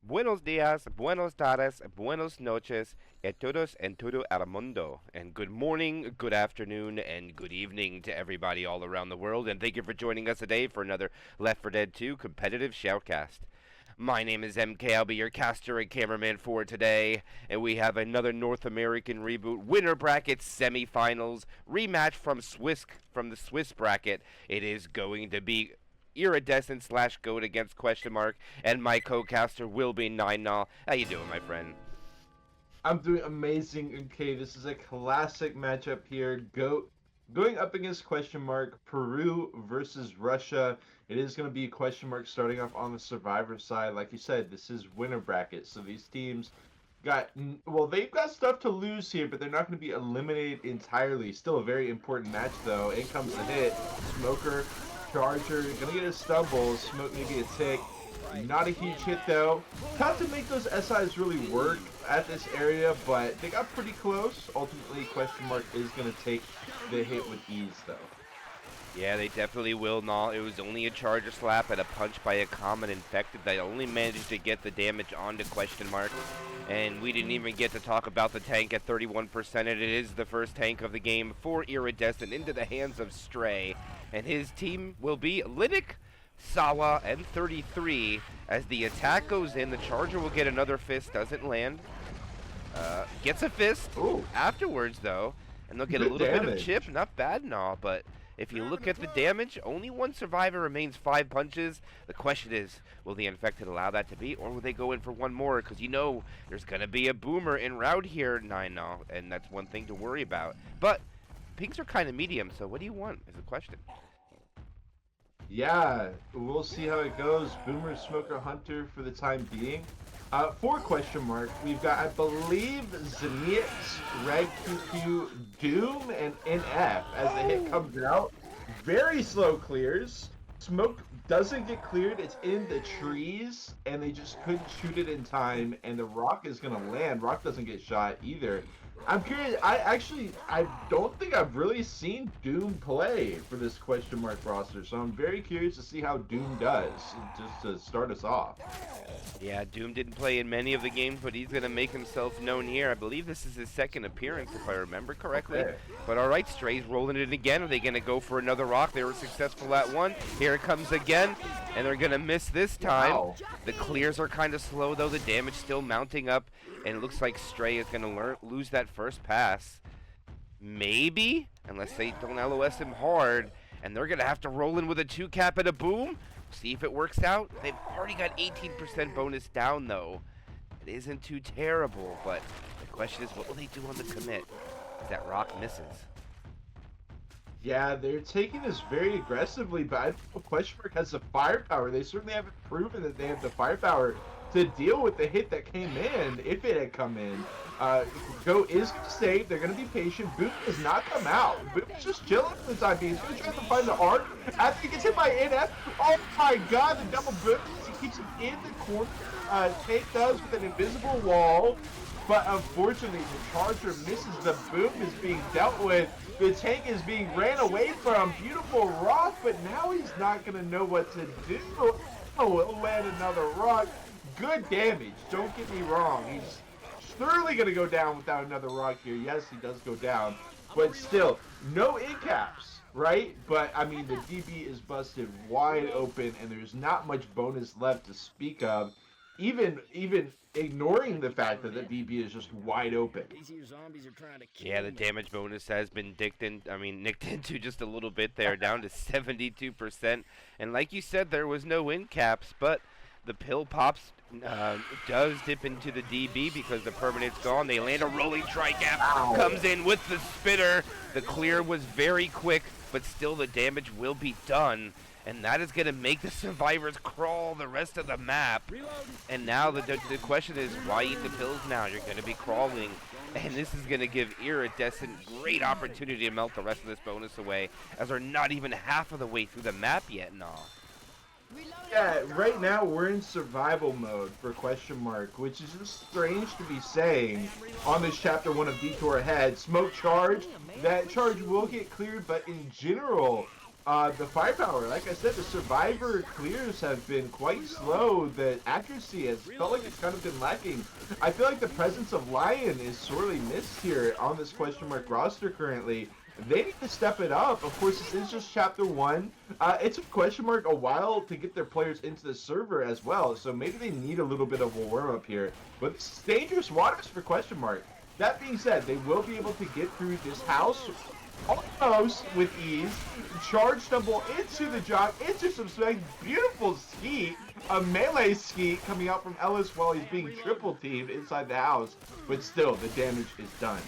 Buenos días, buenos tardes, buenos noches, a todos en todo el mundo. And good morning, good afternoon, and good evening to everybody all around the world. And thank you for joining us today for another Left 4 Dead 2 competitive shoutcast. My name is MK. I'll be your caster and cameraman for today. And we have another North American ReBooT winner bracket semifinals rematch from the Swiss bracket. It is going to be Iridescent slash Goat against question mark, and my co-caster will be Nine Naw. How you doing, my friend? I'm doing amazing. Okay, this is a classic matchup here. Going up against question mark Peru versus Russia. It is going to be question mark starting off on the survivor side. Like you said, this is winner bracket, so these teams they've got stuff to lose here, but they're not going to be eliminated entirely. Still a very important match though. In comes the hit. Smoker, Charger, gonna get a stumble. Smoke maybe a tick. Not a huge hit though. Tough to make those SIs really work at this area, but they got pretty close. Ultimately, question mark is gonna take the hit with ease though. Yeah, they definitely will, Naw. It was only a charger slap and a punch by a common infected that only managed to get the damage onto question mark. And we didn't even get to talk about the tank at 31%, and it is the first tank of the game for Iridescent into the hands of Stray. And his team will be Linux, Sawa, and 33. As the attack goes in, the charger will get another fist, doesn't land. Gets a fist Ooh, afterwards, though, and they'll get a good little bit of damage. chip. Not bad and all, but if you look at the damage, only one survivor remains 5 punches. The question is, will the infected allow that to be, or will they go in for one more? Because you know there's going to be a boomer en route here, Nine now, and that's one thing to worry about. But pings are kind of medium, so what do you want is the question. Yeah, we'll see how it goes. Boomer, Smoker, Hunter for the time being. For question mark, we've got, I believe, Zenith, Red QQ, Doom, and NF as the hit comes out. Very slow clears. Smoke doesn't get cleared. It's in the trees, and they just couldn't shoot it in time. And the rock is gonna land. Rock doesn't get shot either. I'm curious. I don't think I've really seen Doom play for this question mark roster, so I'm very curious to see how Doom does, just to start us off. Yeah, Doom didn't play in many of the games, but he's going to make himself known here. I believe this is his second appearance, if I remember correctly. Okay. But all right, Stray's rolling it again. Are they going to go for another rock? They were successful at one. Here it comes again, and they're going to miss this time. Wow. The clears are kind of slow, though. The damage still mounting up, and it looks like Stray is going to lose that first pass. Maybe, unless they don't LOS him hard, and they're going to have to roll in with a 2-cap and a boom. See if it works out. They've already got 18% bonus down, though. It isn't too terrible, but the question is, what will they do on the commit? As that rock misses. Yeah, they're taking this very aggressively, but I think the question mark has the firepower. They certainly haven't proven that they have the firepower to deal with the hit that came in, if it had come in. Go is going to save. They're going to be patient. Boom does not come out. Boom's just chilling for the time being. He's going to try to find the arc. After he gets hit by NF, oh my god, the double boom. He keeps him in the corner. Tate does with an invisible wall. But unfortunately, the charger misses. The boom is being dealt with. The tank is being ran away from. Beautiful rock, but now he's not going to know what to do. Oh, it'll land another rock. Good damage. Don't get me wrong. He's surely going to go down without another rock here. Yes, he does go down. But still, no in caps, right? But, I mean, the DB is busted wide open, and there's not much bonus left to speak of. Even ignoring the fact that the DB is just wide open. Yeah, the damage bonus has been nicked into just a little bit there, down to 72%. And like you said, there was no in caps, but the pill pops does dip into the DB because the permanent's gone. They land a rolling tri-cap, comes in with the spitter. The clear was very quick, but still the damage will be done. And that is going to make the survivors crawl the rest of the map. And now the question is, why eat the pills now? You're going to be crawling. And this is going to give Iridescent great opportunity to melt the rest of this bonus away, as they're not even half of the way through the map yet, no. Yeah, right now we're in survival mode for question mark, which is just strange to be saying on this chapter 1 of Detour ahead. Smoke charge, that charge will get cleared, but in general, The firepower, like I said, the survivor clears have been quite slow. The accuracy has felt like it's kind of been lacking. I feel like the presence of Lion is sorely missed here on this question mark roster currently. They need to step it up. Of course, this is just chapter 1. It took question mark a while to get their players into the server as well, so maybe they need a little bit of a warm up here. But this is dangerous waters for question mark. That being said, they will be able to get through this house almost with ease. Charge stumble into the jock, into some beautiful skeet, a melee skeet coming out from Ellis while he's being triple teamed inside the house, but still the damage is done.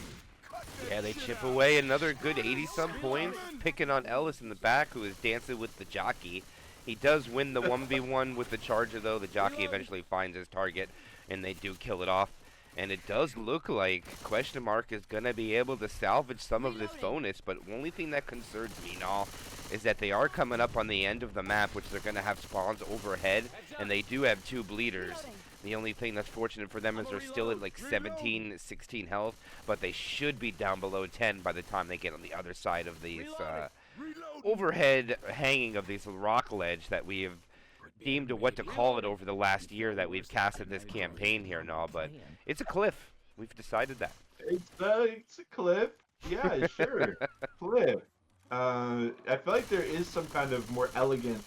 Yeah, they chip away another good 80-some points, picking on Ellis in the back, who is dancing with the jockey. He does win the 1v1 with the charger, though. The jockey eventually finds his target, and they do kill it off. And it does look like question mark is going to be able to salvage some of this bonus, but the only thing that concerns me now is that they are coming up on the end of the map, which they're going to have spawns overhead, and they do have 2 bleeders. The only thing that's fortunate for them is they're still at like 17, 16 health, but they should be down below 10 by the time they get on the other side of these overhead hanging of these rock ledge that we have deemed what to call it over the last year that we've casted this campaign here and all, but it's a cliff. We've decided that. It's a cliff. Yeah, sure. Cliff. I feel like there is some kind of more elegant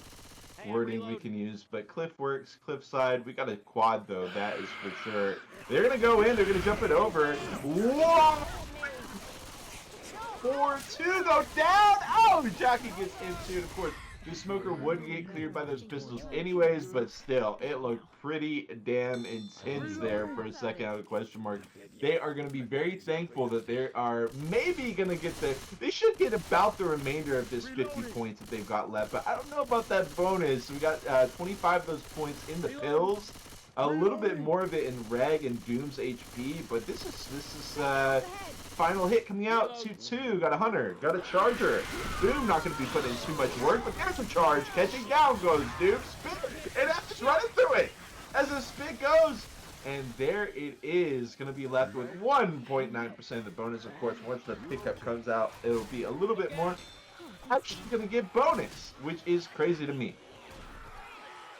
wording we can use, but cliff works, cliffside. We got a quad though, that is for sure. They're gonna go in, they're gonna jump it over. Whoa! 4-2 though, down! Oh, Jockey gets into it, of course. The smoker would get cleared by those pistols anyways, but still, it looked pretty damn intense there for a second out of question mark. They are going to be very thankful that they are maybe going to get they should get about the remainder of this 50 points that they've got left, but I don't know about that bonus. We got 25 of those points in the pills, a little bit more of it in Reg and Doom's HP, but this is final hit coming out, 2-2, got a hunter, got a charger. Boom, not going to be putting in too much work, but there's a charge, catching down goes Doom, spit, and I'm just running through it as the spit goes, and there it is, going to be left with 1.9% of the bonus. Of course, once the pickup comes out, it'll be a little bit more, actually going to get bonus, which is crazy to me.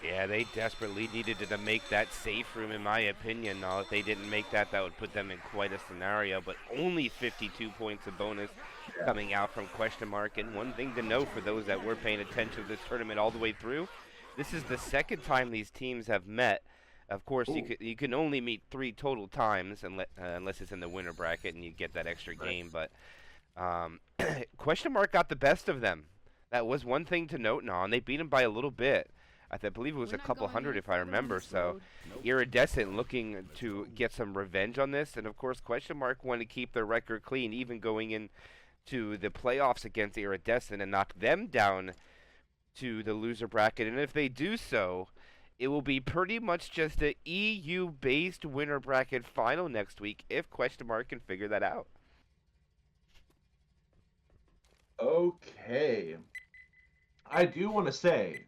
Yeah, they desperately needed to make that safe room, in my opinion. Now, if they didn't make that, that would put them in quite a scenario. But only 52 points of bonus coming out from question mark. And one thing to note for those that were paying attention to this tournament all the way through, this is the second time these teams have met. Of course, you can only meet 3 total times unless it's in the winner bracket and you get that extra game. But question mark got the best of them. That was one thing to note now, and they beat them by a little bit. I believe it was a couple hundred if I remember, so Iridescent looking to get some revenge on this, and of course question mark want to keep their record clean, even going into the playoffs against Iridescent and knock them down to the loser bracket, and if they do so, it will be pretty much just an EU-based winner bracket final next week if question mark can figure that out. Okay. I do want to say,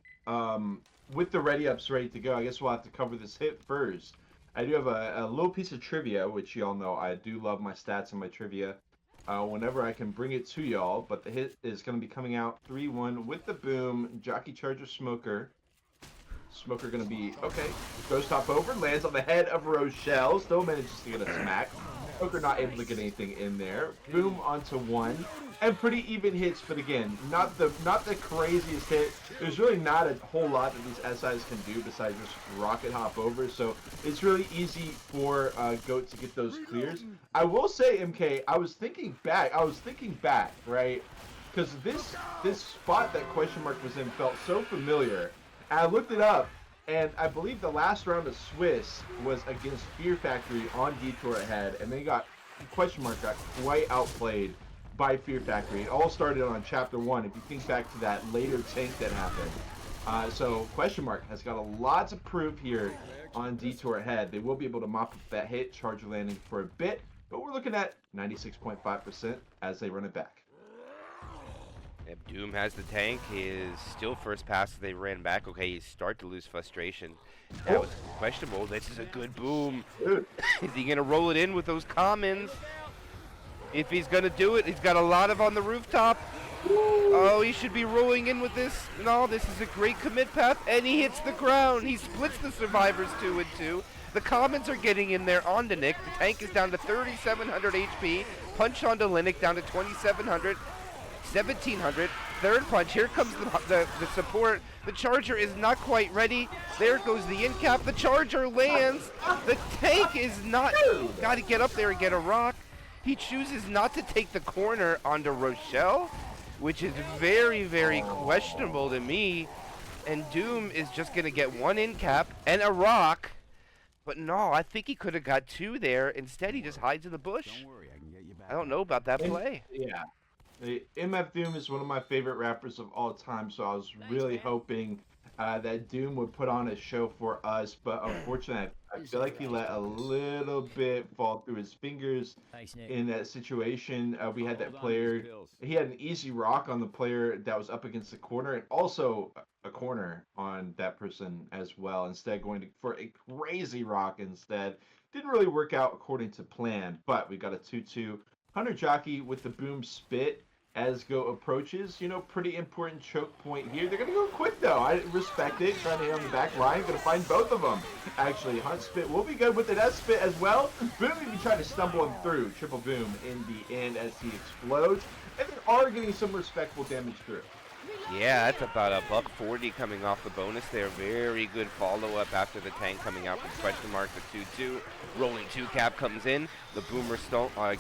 with the ready-ups ready to go, I guess we'll have to cover this hit first. I do have a little piece of trivia, which y'all know I do love my stats and my trivia whenever I can bring it to y'all, but the hit is going to be coming out 3-1 with the boom, Jockey Charger Smoker. Smoker going to be, okay, goes top over, lands on the head of Rochelle, still manages to get a smack. Smoker not able to get anything in there. Boom onto 1. And pretty even hits, but again, not the craziest hit. There's really not a whole lot that these SIs can do besides just rocket hop over, so it's really easy for Goat to get those clears. I will say, MK, I was thinking back, right? Because this spot that question mark was in felt so familiar. And I looked it up, and I believe the last round of Swiss was against Fear Factory on Detour ahead, and they got, question mark got quite outplayed by Fear Factory. It all started on chapter 1, if you think back to that later tank that happened. So question mark has got a lot of proof here on Detour ahead. They will be able to mop up that hit, charger landing for a bit, but we're looking at 96.5% as they run it back. Yep, Doom has the tank. He is still first pass as they ran back. Okay, you start to lose frustration. That was questionable. This is a good boom. Is he going to roll it in with those commons? If he's going to do it, he's got a lot of on the rooftop. Oh, he should be rolling in with this. No, this is a great commit path, and he hits the ground. He splits the survivors 2 and 2. The commons are getting in there onto Nick. The tank is down to 3,700 HP. Punch onto Linux down to 2,700. 1,700. Third punch. Here comes the support. The charger is not quite ready. There goes the in cap. The charger lands. The tank is not. Got to get up there and get a rock. He chooses not to take the corner onto Rochelle, which is very, very questionable to me. And Doom is just going to get one in cap and a rock. But no, I think he could have got 2 there. Instead, he just hides in the bush. Don't worry, I can get you back. I don't know about that play. Yeah. MF Doom is one of my favorite rappers of all time, so I was really hoping that Doom would put on a show for us, but unfortunately, I feel like he let a little bit fall through his fingers in that situation. We had that player, he had an easy rock on the player that was up against the corner, and also a corner on that person as well, instead going for a crazy rock instead. Didn't really work out according to plan, but we got a 2-2. Hunter Jockey with the boom spit as Go approaches. You know, pretty important choke point here. They're going to go quick, though. I respect it. Trying to hit on the back line. Going to find both of them. Actually, Hunt spit will be good with an S spit as well. Boom even trying to stumble him through. Triple boom in the end as he explodes. And they are getting some respectful damage through. Yeah, that's about a $140 coming off the bonus there. Very good follow-up after the tank coming out from question mark to 2-2. Rolling 2 cap comes in. The boomer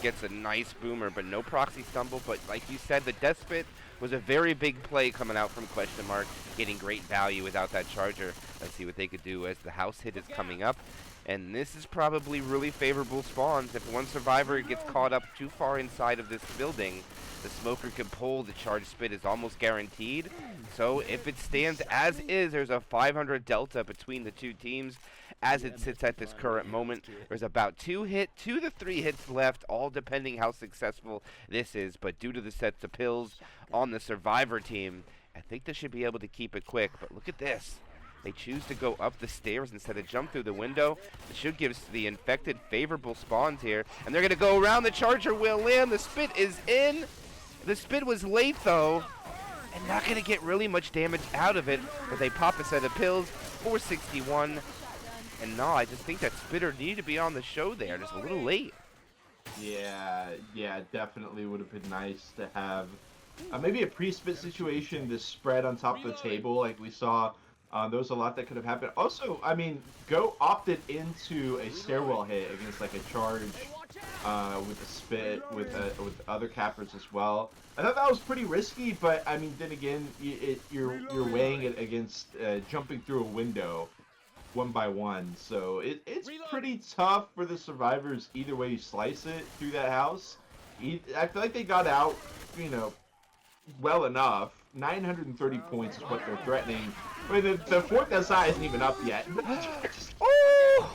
gets a nice boomer, but no proxy stumble. But like you said, the death spit was a very big play coming out from question mark, getting great value without that charger. Let's see what they could do as the house hit is coming up. And this is probably really favorable spawns. If one survivor gets caught up too far inside of this building, the smoker can pull. The charge spit is almost guaranteed. So if it stands as is, there's a 500 delta between the two teams as it sits at this current moment. There's about 2 to 3 hits left, all depending how successful this is. But due to the sets of pills on the survivor team, I think they should be able to keep it quick. But look at this. They choose to go up the stairs instead of jump through the window. It should give the infected favorable spawns here. And they're going to go around. The charger will land. The spit is in. The spit was late, though, and not going to get really much damage out of it. But they pop a set of pills, 461. And no, I just think that spitter needed to be on the show there. Just a little late. Yeah, definitely would have been nice to have maybe a pre-spit situation, this spread on top of the table like we saw. There was a lot that could have happened. Also, I mean, Go opted into a stairwell hit against like a charge with a spit with other cappers as well. I thought that was pretty risky, but I mean, then again, you're weighing it against jumping through a window one by one. So it's pretty tough for the survivors either way you slice it through that house. I feel like they got out, you know, well enough. 930 points is what they're threatening. I mean, the fourth SI isn't even up yet. Oh!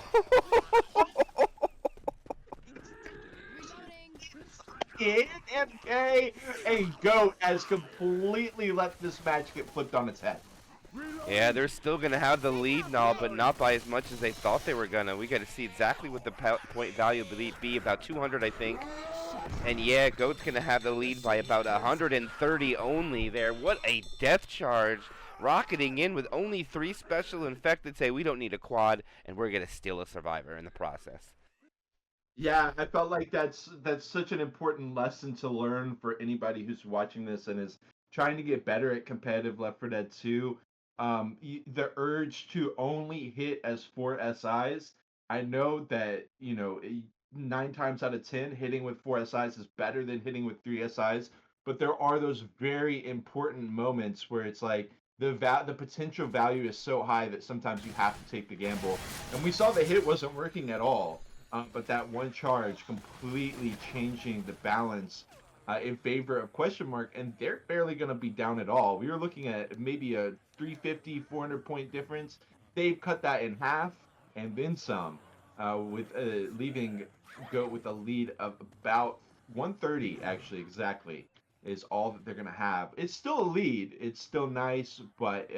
MK and Goat has completely let this match get flipped on its head. Yeah, they're still going to have the lead now, but not by as much as they thought they were going to. We got to see exactly what the point value will be, about 200, I think. And yeah, Goat's going to have the lead by about 130 only there. What a death charge. Rocketing in with only 3 special infected, say we don't need a quad, and we're going to steal a survivor in the process. Yeah, I felt like that's such an important lesson to learn for anybody who's watching this and is trying to get better at competitive Left 4 Dead 2. The urge to only hit as 4 SIs. I know that, you know, 9 times out of 10, hitting with 4 SIs is better than hitting with 3 SIs. But there are those very important moments where it's like the potential value is so high that sometimes you have to take the gamble. And we saw the hit wasn't working at all. But that one charge completely changing the balance in favor of question mark, and they're barely going to be down at all. We were looking at maybe a 350, 400 point difference. They've cut that in half and then some, with leaving Goat with a lead of about 130, actually, exactly, is all that they're going to have. It's still a lead. It's still nice, but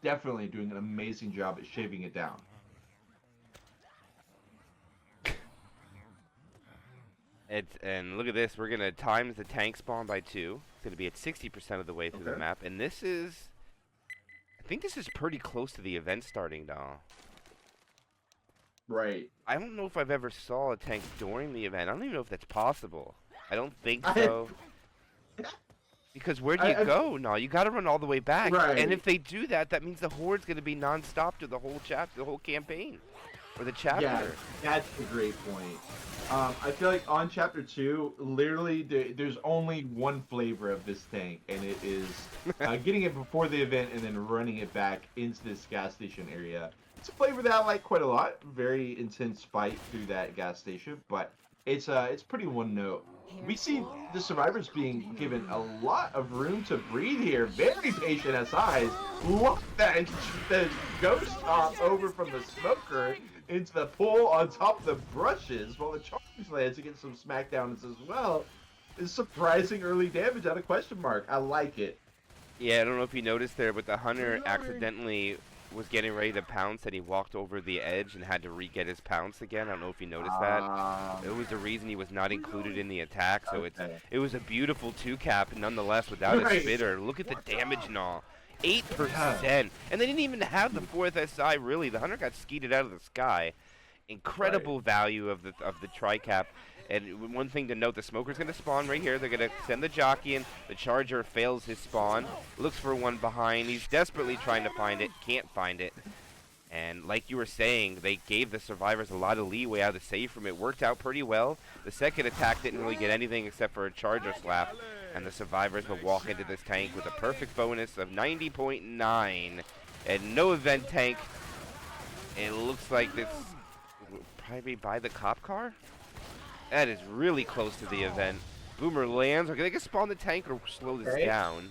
definitely doing an amazing job at shaving it down. And look at this, we're going to times the tank spawn by 2. It's going to be at 60% of the way through the Okay. map. And this is... I think this is pretty close to the event starting now. Right. I don't know if I've ever saw a tank during the event. I don't even know if that's possible. I don't think I- so. Because where do you go? No, you got to run all the way back. Right. And if they do that, that means the horde's going to be non-stop through the whole chapter, the whole campaign, or the chapter. Yeah, that's a great point. I feel like on chapter 2, literally there's only one flavor of this tank, and it is getting it before the event and then running it back into this gas station area. It's a flavor that I like quite a lot. Very intense fight through that gas station, but it's pretty one note. We see the survivors being given a lot of room to breathe here. Very patient SIs. Look at the ghost hop over from the smoker into the pool on top of the brushes while the charge lands to get some smackdowns as well. It's surprising early damage out of question mark. I like it. Yeah, I don't know if you noticed there, but the hunter accidentally was getting ready to pounce and he walked over the edge and had to re-get his pounce again. I don't know if you noticed that. It was the reason he was not included in the attack, so it was a beautiful 2-cap nonetheless without a spitter. Look at the damage gnaw. 8%. And they didn't even have the 4th SI really. The hunter got skeeted out of the sky. Incredible value of the tri-cap. And one thing to note, the smoker's going to spawn right here. They're going to send the jockey in. The charger fails his spawn. Looks for one behind. He's desperately trying to find it. Can't find it. And like you were saying, they gave the survivors a lot of leeway out of the safe room. It worked out pretty well. The second attack didn't really get anything except for a charger slap. And the survivors will walk into this tank with a perfect bonus of 90.9. And no event tank. It looks like this will probably by the cop car. That is really close to the event. Boomer lands. Are they going to spawn the tank or slow this down?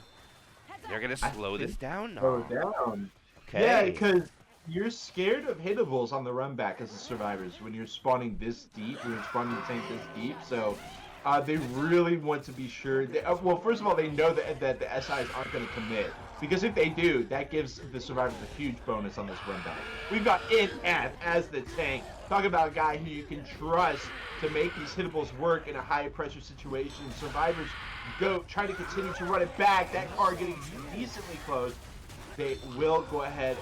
They're going to slow this down? Slow No. down. Okay. Yeah, because you're scared of hittables on the run back as the survivors when you're spawning this deep, when you're spawning the tank this deep. So they really want to be sure. Well, first of all, they know that the SIs aren't going to commit. Because if they do, that gives the survivors a huge bonus on this run back. We've got NF as the tank. Talk about a guy who you can trust to make these hittables work in a high pressure situation. Survivors try to continue to run it back. That car getting decently close. They will go ahead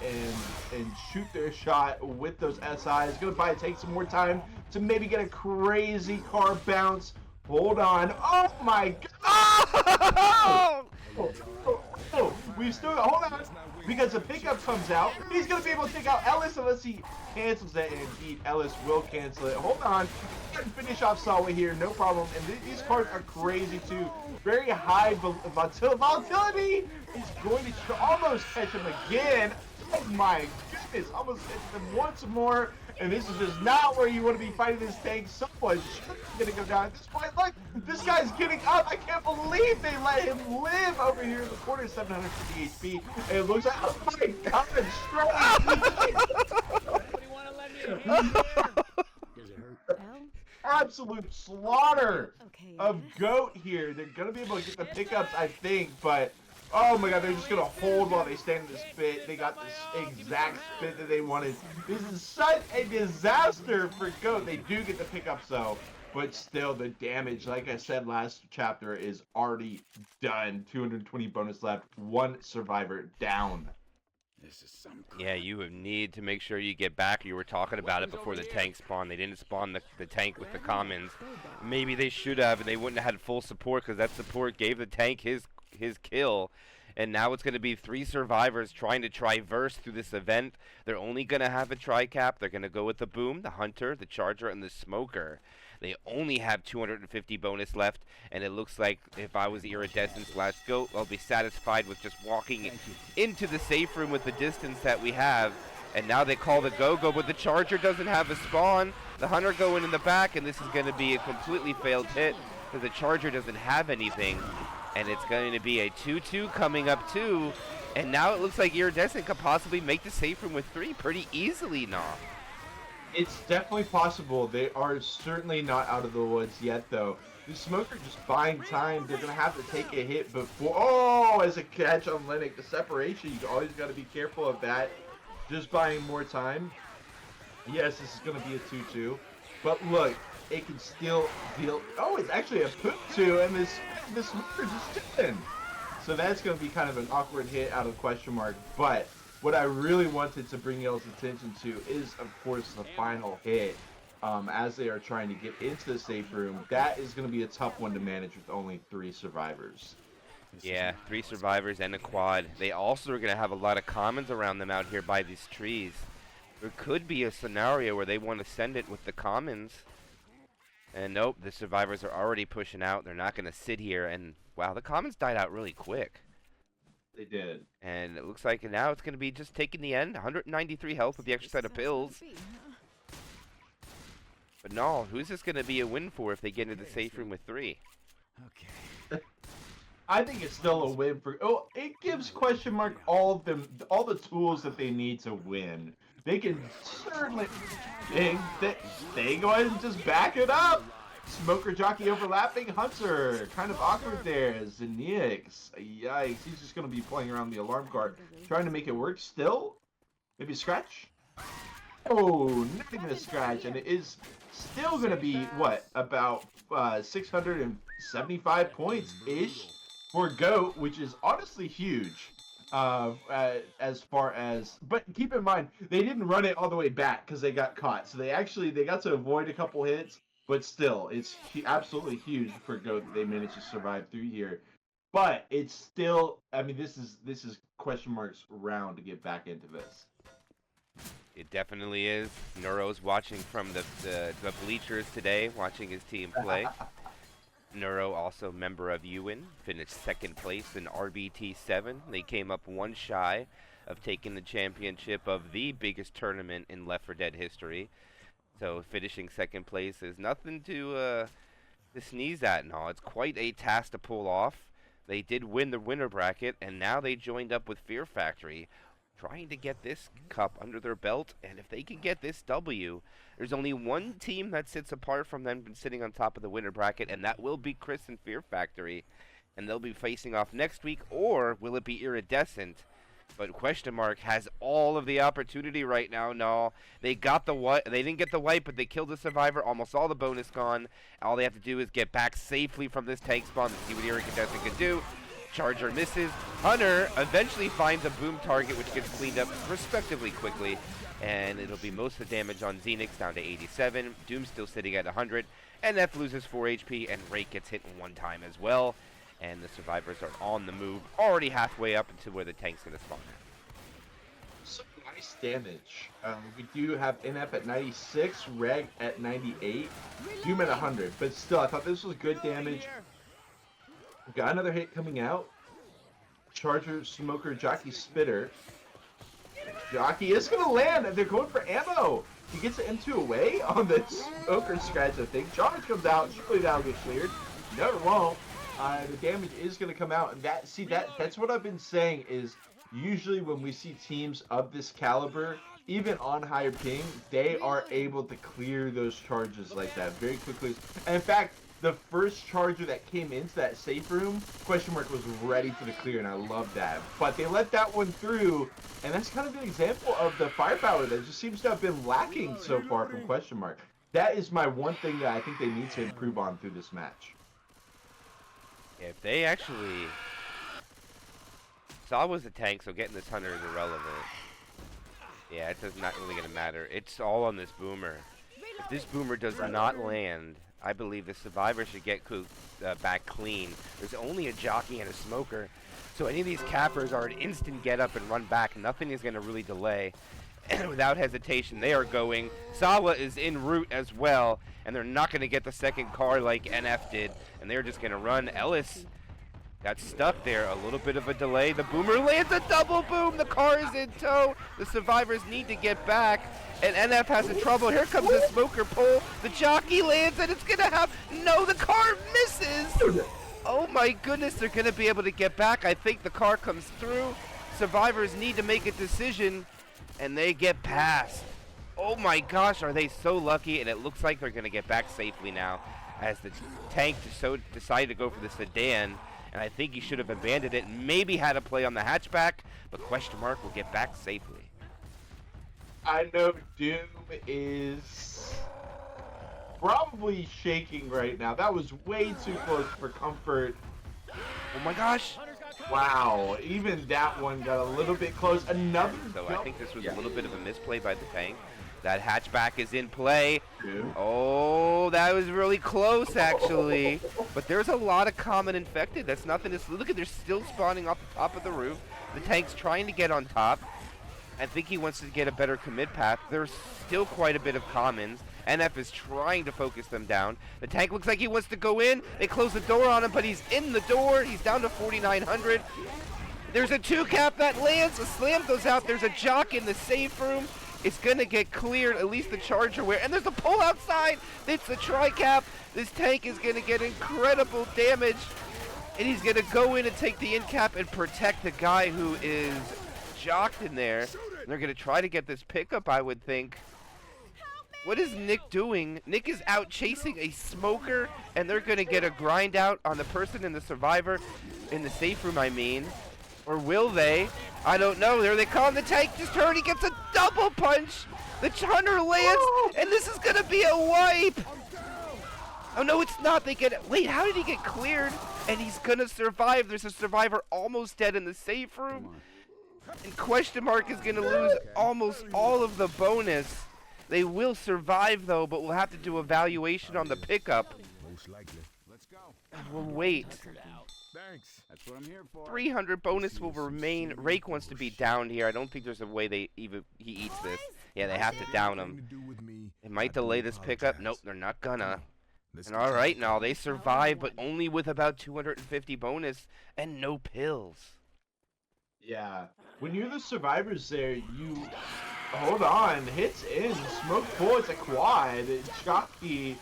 and shoot their shot with those SIs. Gonna probably take some more time to maybe get a crazy car bounce. Hold on. Oh my god! Oh, we've still got, hold on, because the pickup comes out. He's going to be able to take out Ellis unless he cancels it, and indeed, Ellis will cancel it. Hold on, he can finish off Solid here, no problem. And these cars are crazy too. Very high volatility. He's going to almost catch him again. Oh my goodness, almost hits him once more. And this is just not where you want to be fighting this tank. Someone's going to go down at this point. Look, this guy's getting up. I can't believe they let him live over here in the corner, 750 HP. And it looks like, oh my god, absolute slaughter of GOAT here. They're going to be able to get the pickups, I think, but oh my god, they're just going to hold while they stand in the spit. They got this exact spit that they wanted. This is such a disaster for GOAT. They do get the pickups though, but still the damage, like I said last chapter, is already done. 220 bonus left, 1 survivor down. This is some Yeah, you would need to make sure you get back. You were talking about it before the tank spawned. They didn't spawn the tank with the commons. Maybe they should have, and they wouldn't have had full support because that support gave the tank his kill. And now it's going to be 3 survivors trying to traverse through this event. They're only going to have a tri-cap. They're going to go with the boom, the hunter, the charger, and the smoker. They only have 250 bonus left, and it looks like if I was Iridescent / GOAT, I'll be satisfied with just walking into the safe room with the distance that we have. And now they call the go-go, but the charger doesn't have a spawn. The hunter going in the back, and this is going to be a completely failed hit because the charger doesn't have anything. And it's going to be a 2-2 coming up too. And now it looks like Iridescent could possibly make the safe room with 3 pretty easily now. It's definitely possible. They are certainly not out of the woods yet, though. The smoker just buying time. They're going to have to take a hit before... Oh, as a catch on Lennox. The separation, you always got to be careful of that. Just buying more time. Yes, this is going to be a 2-2. But look, it can still deal. Oh, it's actually a poop too, and this smoker just chilling. So that's going to be kind of an awkward hit out of question mark. But what I really wanted to bring y'all's attention to is, of course, the final hit. As they are trying to get into the safe room, that is going to be a tough one to manage with only 3 survivors. Yeah, 3 survivors and a quad. They also are going to have a lot of commons around them out here by these trees. There could be a scenario where they want to send it with the commons. And nope, the survivors are already pushing out. They're not going to sit here. And wow, the commons died out really quick. They did. And it looks like now it's going to be just taking the end. 193 health with the extra set of pills. But no, who's this going to be a win for if they get into the safe room with 3? Okay. I think it's still a win for. Oh, it gives question mark all the tools that they need to win. They can certainly. They go ahead and just back it up. Smoker jockey overlapping Hunter. Kind of awkward there. Zenix. Yikes. He's just going to be playing around the alarm card. Trying to make it work still. Maybe scratch? Oh, nothing to scratch. And it is still going to be, what, about 675 points-ish for GOAT, which is honestly huge. As far as, but keep in mind, they didn't run it all the way back because they got caught. So they got to avoid a couple hits. But still, it's absolutely huge for GOAT that they managed to survive through here. But it's still, I mean, this is question marks round to get back into this. It definitely is. Neuro's watching from the bleachers today, watching his team play. Neuro, also member of Ewan, finished 2nd place in RBT7. They came up 1 shy of taking the championship of the biggest tournament in Left 4 Dead history. So finishing 2nd place is nothing to sneeze at. No, it's quite a task to pull off. They did win the winner bracket, and now they joined up with Fear Factory, trying to get this cup under their belt. And if they can get this W, there's only one team that sits apart from them and sitting on top of the winner bracket, and that will be Chris and Fear Factory. And they'll be facing off next week, or will it be Iridescent? But question mark has all of the opportunity right now. No, they got the white. They didn't get the white, but they killed the survivor. Almost all the bonus gone. All they have to do is get back safely from this tank spawn to see what Iridescent can do. Charger misses. Hunter eventually finds a boom target, which gets cleaned up respectively quickly. And it'll be most of the damage on Zenix down to 87. Doom still sitting at 100. NF loses 4 HP, and Rake gets hit 1 time as well. And the survivors are on the move, already halfway up into where the tank's going to spawn. Some nice damage. We do have NF at 96, Reg at 98, Doom at 100. But still, I thought this was good damage. Got another hit coming out. Charger, Smoker, Jockey, Spitter. Jockey is going to land, and they're going for ammo. He gets an M2 away on the Smoker scratch, I think. Charge comes out. Surely that'll get cleared. No, it won't. The damage is going to come out, and that's what I've been saying is usually when we see teams of this caliber, even on higher ping, they are able to clear those charges like that very quickly. And in fact, the first charger that came into that safe room, question mark was ready for the clear, and I love that. But they let that one through, and that's kind of an example of the firepower that just seems to have been lacking so far from question mark. That is my one thing that I think they need to improve on through this match. If they actually... Saw was a tank, so getting this Hunter is irrelevant. Yeah, it does not really going to matter. It's all on this Boomer. If this Boomer does not land, I believe the survivor should get back clean. There's only a Jockey and a Smoker, so any of these cappers are an instant get up and run back. Nothing is going to really delay. And without hesitation, they are going. Sawa is en route as well, and they're not going to get the second car like NF did, and they're just going to run. Ellis got stuck there. A little bit of a delay. The Boomer lands a double boom. The car is in tow. The survivors need to get back, and NF has a trouble. Here comes the Smoker pull. The Jockey lands, and it's going to have... No, the car misses. Oh, my goodness. They're going to be able to get back. I think the car comes through. Survivors need to make a decision, and they get past. Oh my gosh, are they so lucky? And it looks like they're going to get back safely now as the tank decided to go for the sedan. And I think he should have abandoned it and maybe had a play on the hatchback, but question mark will get back safely. I know Doom is probably shaking right now. That was way too close for comfort. Oh my gosh. Wow, even that one got a little bit close. Another So I jump. think this was a Yeah. little bit of a misplay by the tank. That hatchback is in play. Two. Oh, that was really close, actually. But there's a lot of common infected. That's nothing to look at. They're still spawning off the top of the roof. The tank's trying to get on top. I think he wants to get a better commit path. There's still quite a bit of commons. NF is trying to focus them down. The tank looks like he wants to go in. They close the door on him, but he's in the door. He's down to 4,900. There's a 2-cap that lands. A slam goes out. There's a jock in the safe room. It's going to get cleared, at least the charger wear. And there's a pull outside. It's the tri-cap. This tank is going to get incredible damage. And he's going to go in and take the in-cap and protect the guy who is jocked in there. And they're going to try to get this pickup, I would think. What is Nick doing? Nick is out chasing a smoker, and they're going to get a grind out on the person in the survivor, in the safe room, I mean. Or will they? I don't know. There they come. The tank just heard. He gets a double punch. The hunter lands, and this is going to be a wipe. Oh, no, it's not. They get... Wait, how did he get cleared? And he's going to survive. There's a survivor almost dead in the safe room. And Question Mark is going to lose almost all of the bonus. They will survive, though, but we'll have to do evaluation on the pickup. Most likely. Let's go. We'll wait. Thanks. That's what I'm here for. 300 bonus will remain. Rake wants to be downed here. I don't think there's a way he eats this. Yeah, they have to down him. It might delay this pickup. Nope, they're not gonna. And all right, now they survive, but only with about 250 bonus and no pills. Yeah. When you're the survivors there, you hold on. Hits in. Smoke bullets a quad. Jockey.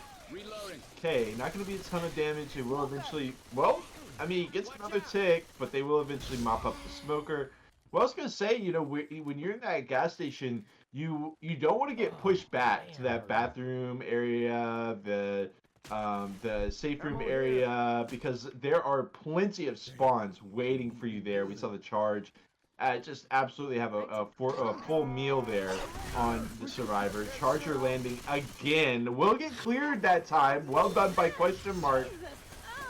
Okay, not going to be a ton of damage. It will eventually. Well, I mean, he gets another tick, but they will eventually mop up the smoker. Well, I was going to say, you know, when you're in that gas station, you don't want to get pushed back to that bathroom area, the safe room area, because there are plenty of spawns waiting for you there. We saw the charge. Just absolutely have a full meal there on the survivor. Charger landing again. Will get cleared that time. Well done by Question Mark.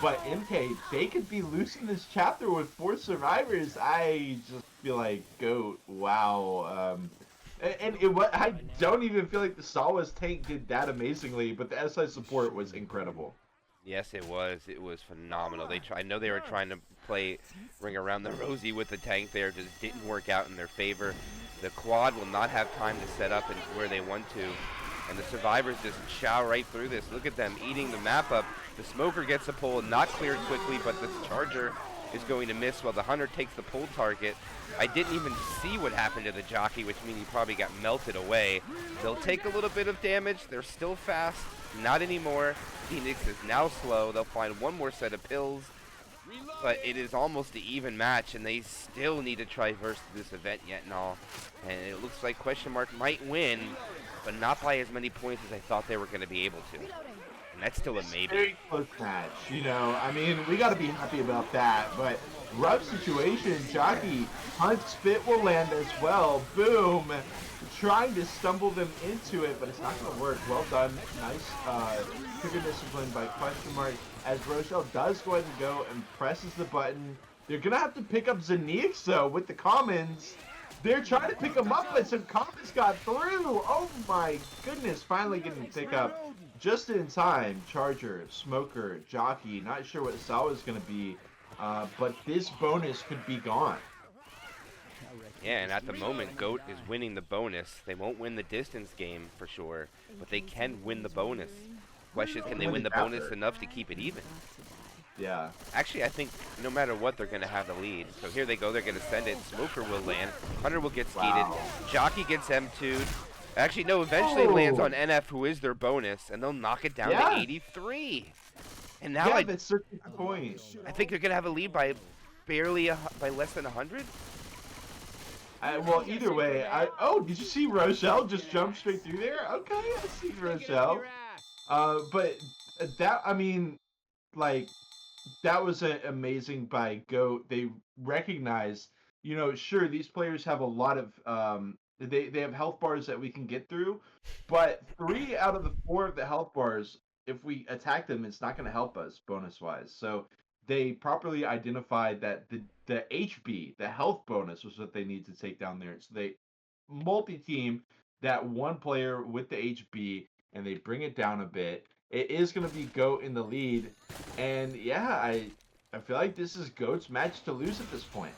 But MK, they could be losing this chapter with 4 survivors. I just feel like GOAT. Wow. I don't even feel like the Sawa's tank did that amazingly, but the SI support was incredible. Yes, it was. It was phenomenal. I know they were trying to play Ring Around the Rosie with the tank there. Just didn't work out in their favor. The quad will not have time to set up where they want to. And the survivors just chow right through this. Look at them eating the map up. The smoker gets the pull, not cleared quickly, but the charger is going to miss while the hunter takes the pull target. I didn't even see what happened to the jockey, which means he probably got melted away. They'll take a little bit of damage. They're still fast. Not anymore. Phoenix is now slow. They'll find one more set of pills. But it is almost an even match, and they still need to traverse this event yet and all. And it looks like Question Mark might win, but not by as many points as I thought they were going to be able to. And that's still a maybe. Very close match, you know. I mean, we got to be happy about that. But rough situation. Jockey, Hunt Spit will land as well. Boom. Trying to stumble them into it, but it's not going to work. Well done. Nice trigger discipline by Question Mark. As Rochelle does go ahead and go and presses the button. They're going to have to pick up Zanix, though, with the commons. They're trying to pick them up, but some commons got through. Oh, my goodness. Finally getting the pick up. Just in time. Charger, Smoker, Jockey. Not sure what Sawa's going to be, but this bonus could be gone. Yeah, and at the moment, GOAT is winning the bonus. They won't win the distance game for sure, but they can win the bonus. Question is, can they win the bonus enough to keep it even? Yeah. Actually, I think no matter what, they're going to have the lead. So here they go. They're going to send it. Smoker will land. Hunter will get skeeted. Wow. Jockey gets M2'd. Actually, no, eventually lands on NF, who is their bonus, and they'll knock it down to 83. And now Yeah, that's certainly the point. I think they're going to have a lead by by less than 100. Well, either way, oh, did you see Rochelle just jump straight through there? Okay, I see Rochelle. But that, I mean, like, that was amazing by GOAT. They recognized, you know, sure, these players have a lot of They have health bars that we can get through, but 3 out of the 4 of the health bars, if we attack them, it's not going to help us bonus wise. So they properly identified that the HB, the health bonus, was what they need to take down there. So they multi-team that one player with the HB, and they bring it down a bit. It is going to be Goat in the lead, and yeah, I feel like this is Goat's match to lose at this point.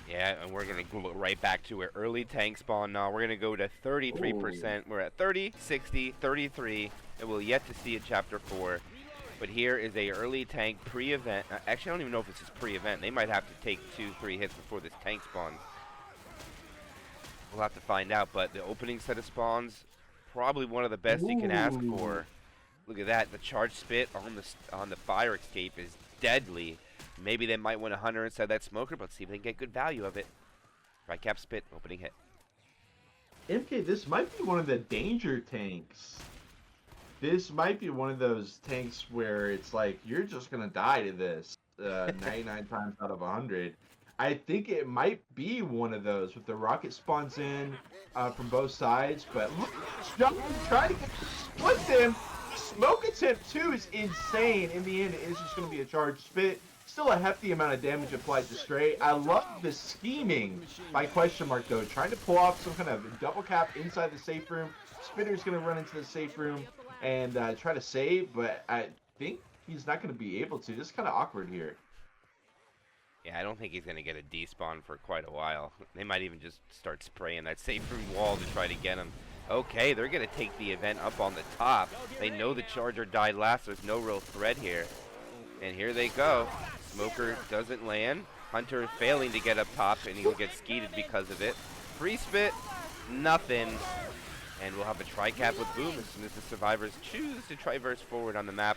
Yeah, and we're going to go right back to an early tank spawn now. We're going to go to 33%. We're at 30, 60, 33, and we'll yet to see a Chapter 4. But here is a early tank pre-event. Actually, I don't even know if it's just pre-event. They might have to take 2-3 hits before this tank spawns. We'll have to find out, but the opening set of spawns, probably one of the best you can ask for. Look at that. The charge spit on the fire escape is deadly. Maybe they might want a hunter inside that smoker, but let's see if they can get good value of it. Right cap spit, opening hit. MK, this might be one of the danger tanks. This might be one of those tanks where it's like, you're just going to die to this 99 times out of 100. I think it might be one of those with the rocket spawns in from both sides, but look at this jump, trying to split them. Smoke attempt 2 is insane. In the end, it is just going to be a charge spit. Still a hefty amount of damage applied to Stray. I love the scheming by Question Mark, though. Trying to pull off some kind of double cap inside the safe room. Spitter's going to run into the safe room and try to save, but I think he's not going to be able to. This is kind of awkward here. Yeah, I don't think he's going to get a despawn for quite a while. They might even just start spraying that safe room wall to try to get him. Okay, they're going to take the event up on the top. They know the Charger died last. There's no real threat here. And here they go. Smoker doesn't land. Hunter failing to get up top, and he'll get skeeted because of it. Free spit, nothing. And we'll have a tri-cap with Boom as soon as the survivors choose to traverse forward on the map.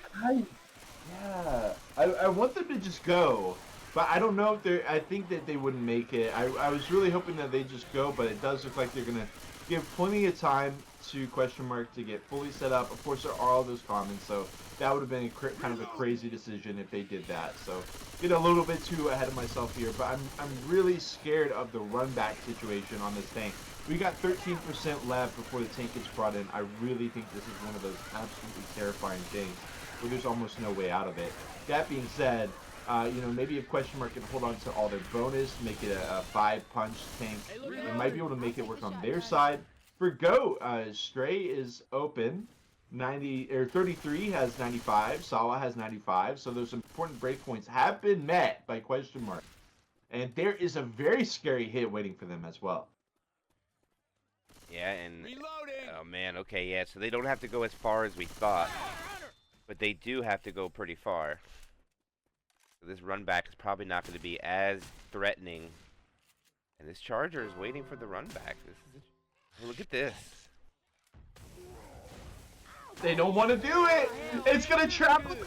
I want them to just go, but I don't know if they're. I think that they wouldn't make it. I was really hoping that they just go, but it does look like they're gonna give plenty of time to Question Mark to get fully set up. Of course, there are all those comments, so that would have been kind of a crazy decision if they did that. So get a little bit too ahead of myself here, but I'm really scared of the run back situation on this tank. We got 13% left before the tank gets brought in. I really think this is one of those absolutely terrifying things where there's almost no way out of it. That being said, maybe if Question Mark can hold on to all their bonus, make it a 5-punch tank, they might be able to make it work on their side. For Go, Stray is open. 33 has 95, Sawa has 95, so those important breakpoints have been met by Question Mark. And there is a very scary hit waiting for them as well. Yeah, and oh man, okay, yeah, so they don't have to go as far as we thought, but they do have to go pretty far. So this run back is probably not going to be as threatening. And this Charger is waiting for the run back. Look at this. They don't want to do it. It's going to trap him.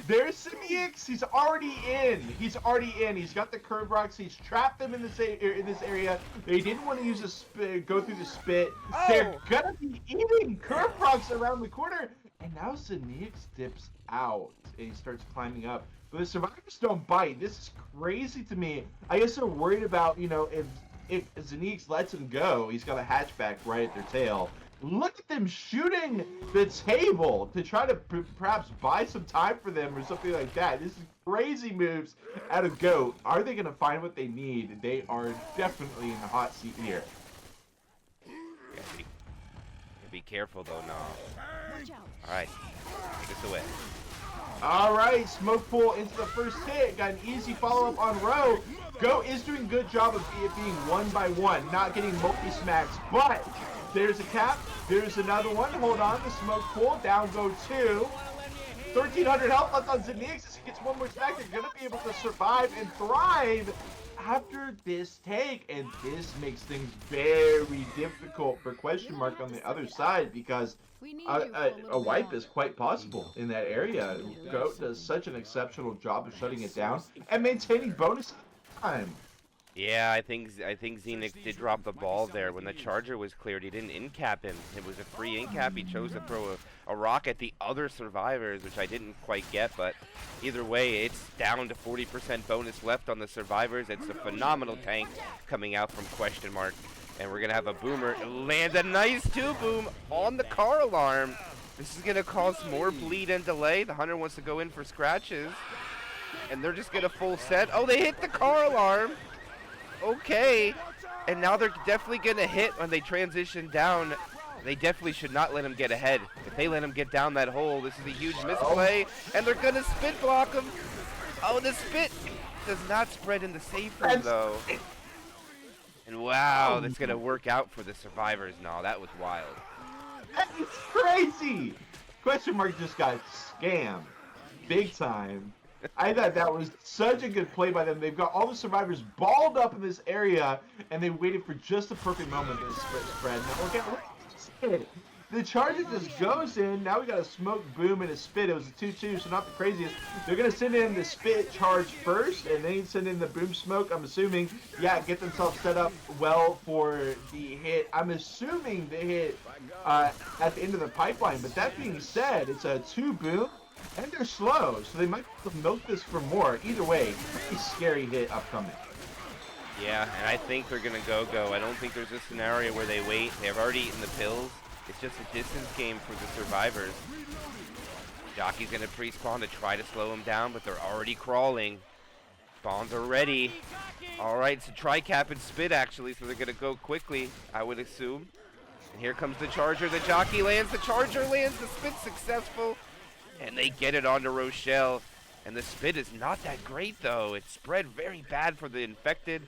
There's Simix. He's already in. He's got the curve rocks. He's trapped them in this area. They didn't want to use go through the spit. Oh. They're going to be eating curve rocks around the corner. And now Simix dips out and he starts climbing up. But the survivors don't bite. This is crazy to me. I guess they're worried about, if Zenix lets him go, he's got a hatchback right at their tail. Look at them shooting the table to try to perhaps buy some time for them or something like that. This is crazy moves out of Goat. Are they going to find what they need? They are definitely in the hot seat here. Be careful though, no. Alright, take this away. Alright, smoke pool into the first hit. Got an easy follow-up on Row. Goat is doing a good job of it being one by one, not getting multi-smacks, but there's a cap, there's another one. Hold on, the smoke pool, down go 2. 1,300 health left on Zenix. As he gets one more smack, they're going to be able to survive and thrive after this take. And this makes things very difficult for Question Mark on the other side because a wipe is quite possible in that area. Goat does such an exceptional job of shutting it down and maintaining bonus time. Yeah, I think Zenix did drop the ball there when the charger was cleared. He didn't in-cap him. It was a free in-cap. He chose to throw a rock at the other survivors, which I didn't quite get. But either way, it's down to 40% bonus left on the survivors. It's a phenomenal tank coming out from Question Mark, and we're gonna have a boomer land a nice two boom on the car alarm. This is gonna cause more bleed and delay. The hunter wants to go in for scratches, and they're just gonna full set. Oh, they hit the car alarm. Okay, and now they're definitely gonna hit when they transition down. They definitely should not let him get ahead. If they let him get down that hole, this is a huge misplay, and they're gonna spit block him. Oh, the spit does not spread in the safe room though. And wow, that's gonna work out for the survivors now. That was wild. That's crazy. Question Mark just got scammed, big time. I thought that was such a good play by them. They've got all the survivors balled up in this area, and they waited for just the perfect moment to spread. Now, okay, the charger just goes in. Now we got a smoke boom and a spit. It was a 2-2, so not the craziest. They're going to send in the spit charge first, and then send in the boom smoke. I'm assuming, yeah, get themselves set up well for the hit. I'm assuming they hit at the end of the pipeline. But that being said, it's a 2 boom. And they're slow, so they might milk this for more. Either way, pretty scary hit upcoming. Yeah, and I think they're gonna go. I don't think there's a scenario where they wait. They've already eaten the pills. It's just a distance game for the survivors. Jockey's gonna pre-spawn to try to slow him down, but they're already crawling. Spawns are ready. All right, it's a tri-cap and spit actually, so they're gonna go quickly, I would assume. And here comes the charger. The jockey lands. The charger lands. The spit successful. And they get it onto Rochelle. And the spit is not that great, though. It's spread very bad for the infected.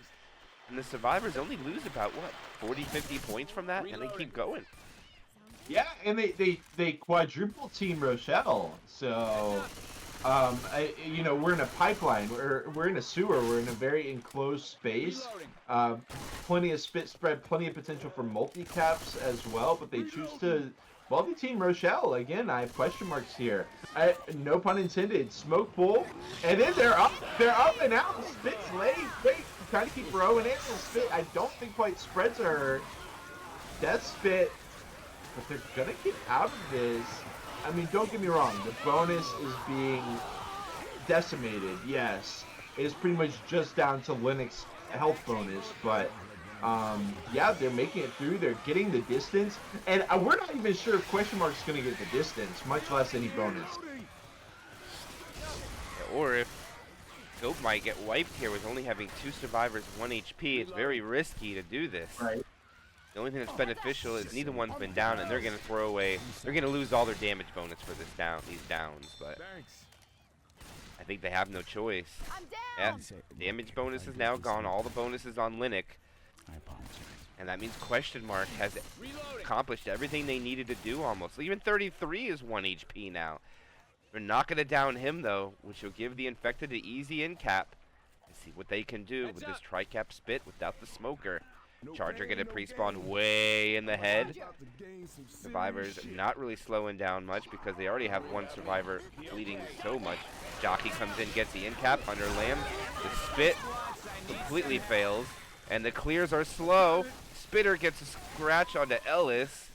And the survivors only lose about, what, 40, 50 points from that? And they keep going. Yeah, and they quadruple team Rochelle. So, we're in a pipeline. We're in a sewer. We're in a very enclosed space. Plenty of spit spread, plenty of potential for multi-caps as well. But they choose to multi-team Rochelle. Again, I have question marks here. No pun intended. Smoke pull, and then they're up and out. Spit's late. Wait, trying to keep rowing in. The spit, I don't think quite spreads her. Death spit, but they're gonna get out of this. I mean, don't get me wrong. The bonus is being decimated. Yes, it is pretty much just down to Linux health bonus, but. Yeah, they're making it through. They're getting the distance, and we're not even sure if question mark's going to get the distance, much less any bonus. Or if Goat might get wiped here with only having 2 survivors, 1 HP. It's very risky to do this. Right. The only thing that's beneficial is neither one's been down, and they're going to throw away. They're going to lose all their damage bonus for these downs, but I think they have no choice. Yeah, damage bonus is now gone. All the bonuses on Linux. I apologize. And that means question mark has accomplished everything they needed to do almost. Even 33 is 1 HP now. They're not going to down him though, which will give the infected an easy in cap. And see what they can do with this tri-cap spit without the smoker. Charger going to pre-spawn way in the head. Survivors not really slowing down much because they already have 1 survivor bleeding so much. Jockey comes in, gets the in cap, under Lamb. The spit completely fails. And the clears are slow. Spitter gets a scratch onto Ellis.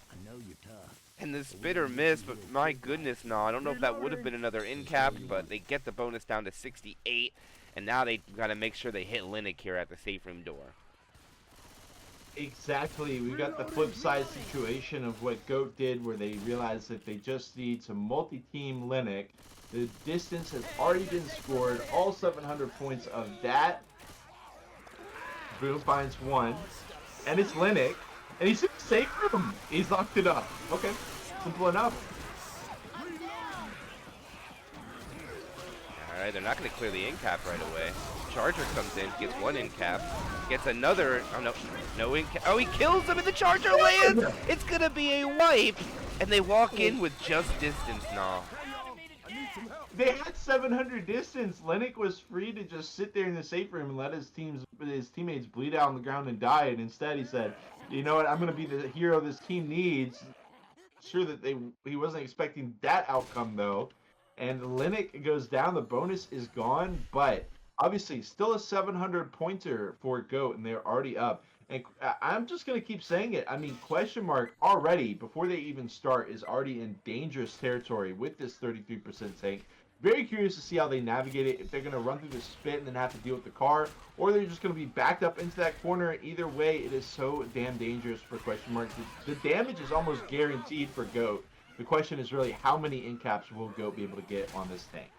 And the spitter missed, but my goodness, no. I don't know if that would have been another in cap, but they get the bonus down to 68. And now they got to make sure they hit Linux here at the safe room door. Exactly. We got the flip side situation of what Goat did, where they realized that they just need to multi-team Linux. The distance has already been scored. All 700 points of that. Boom finds 1, and it's Linux, and he's in the safe room. He's locked it up. Okay, simple enough. All right, they're not going to clear the in cap right away. Charger comes in, gets 1 in cap, gets another. Oh no in cap. Oh, he kills him, and the Charger lands. It's going to be a wipe, and they walk in with just distance now. They had 700 distance. Linux was free to just sit there in the safe room and let his teammates bleed out on the ground and die. And instead, he said, "You know what? I'm going to be the hero this team needs." Sure that he wasn't expecting that outcome though. And Linux goes down. The bonus is gone, but Obviously, still a 700 pointer for GOAT, and they're already up. And I'm just going to keep saying it. I mean, question mark already, before they even start, is already in dangerous territory with this 33% tank. Very curious to see how they navigate it, if they're going to run through the spit and then have to deal with the car, or they're just going to be backed up into that corner. Either way, it is so damn dangerous for question mark. The damage is almost guaranteed for GOAT. The question is really how many in caps will GOAT be able to get on this tank.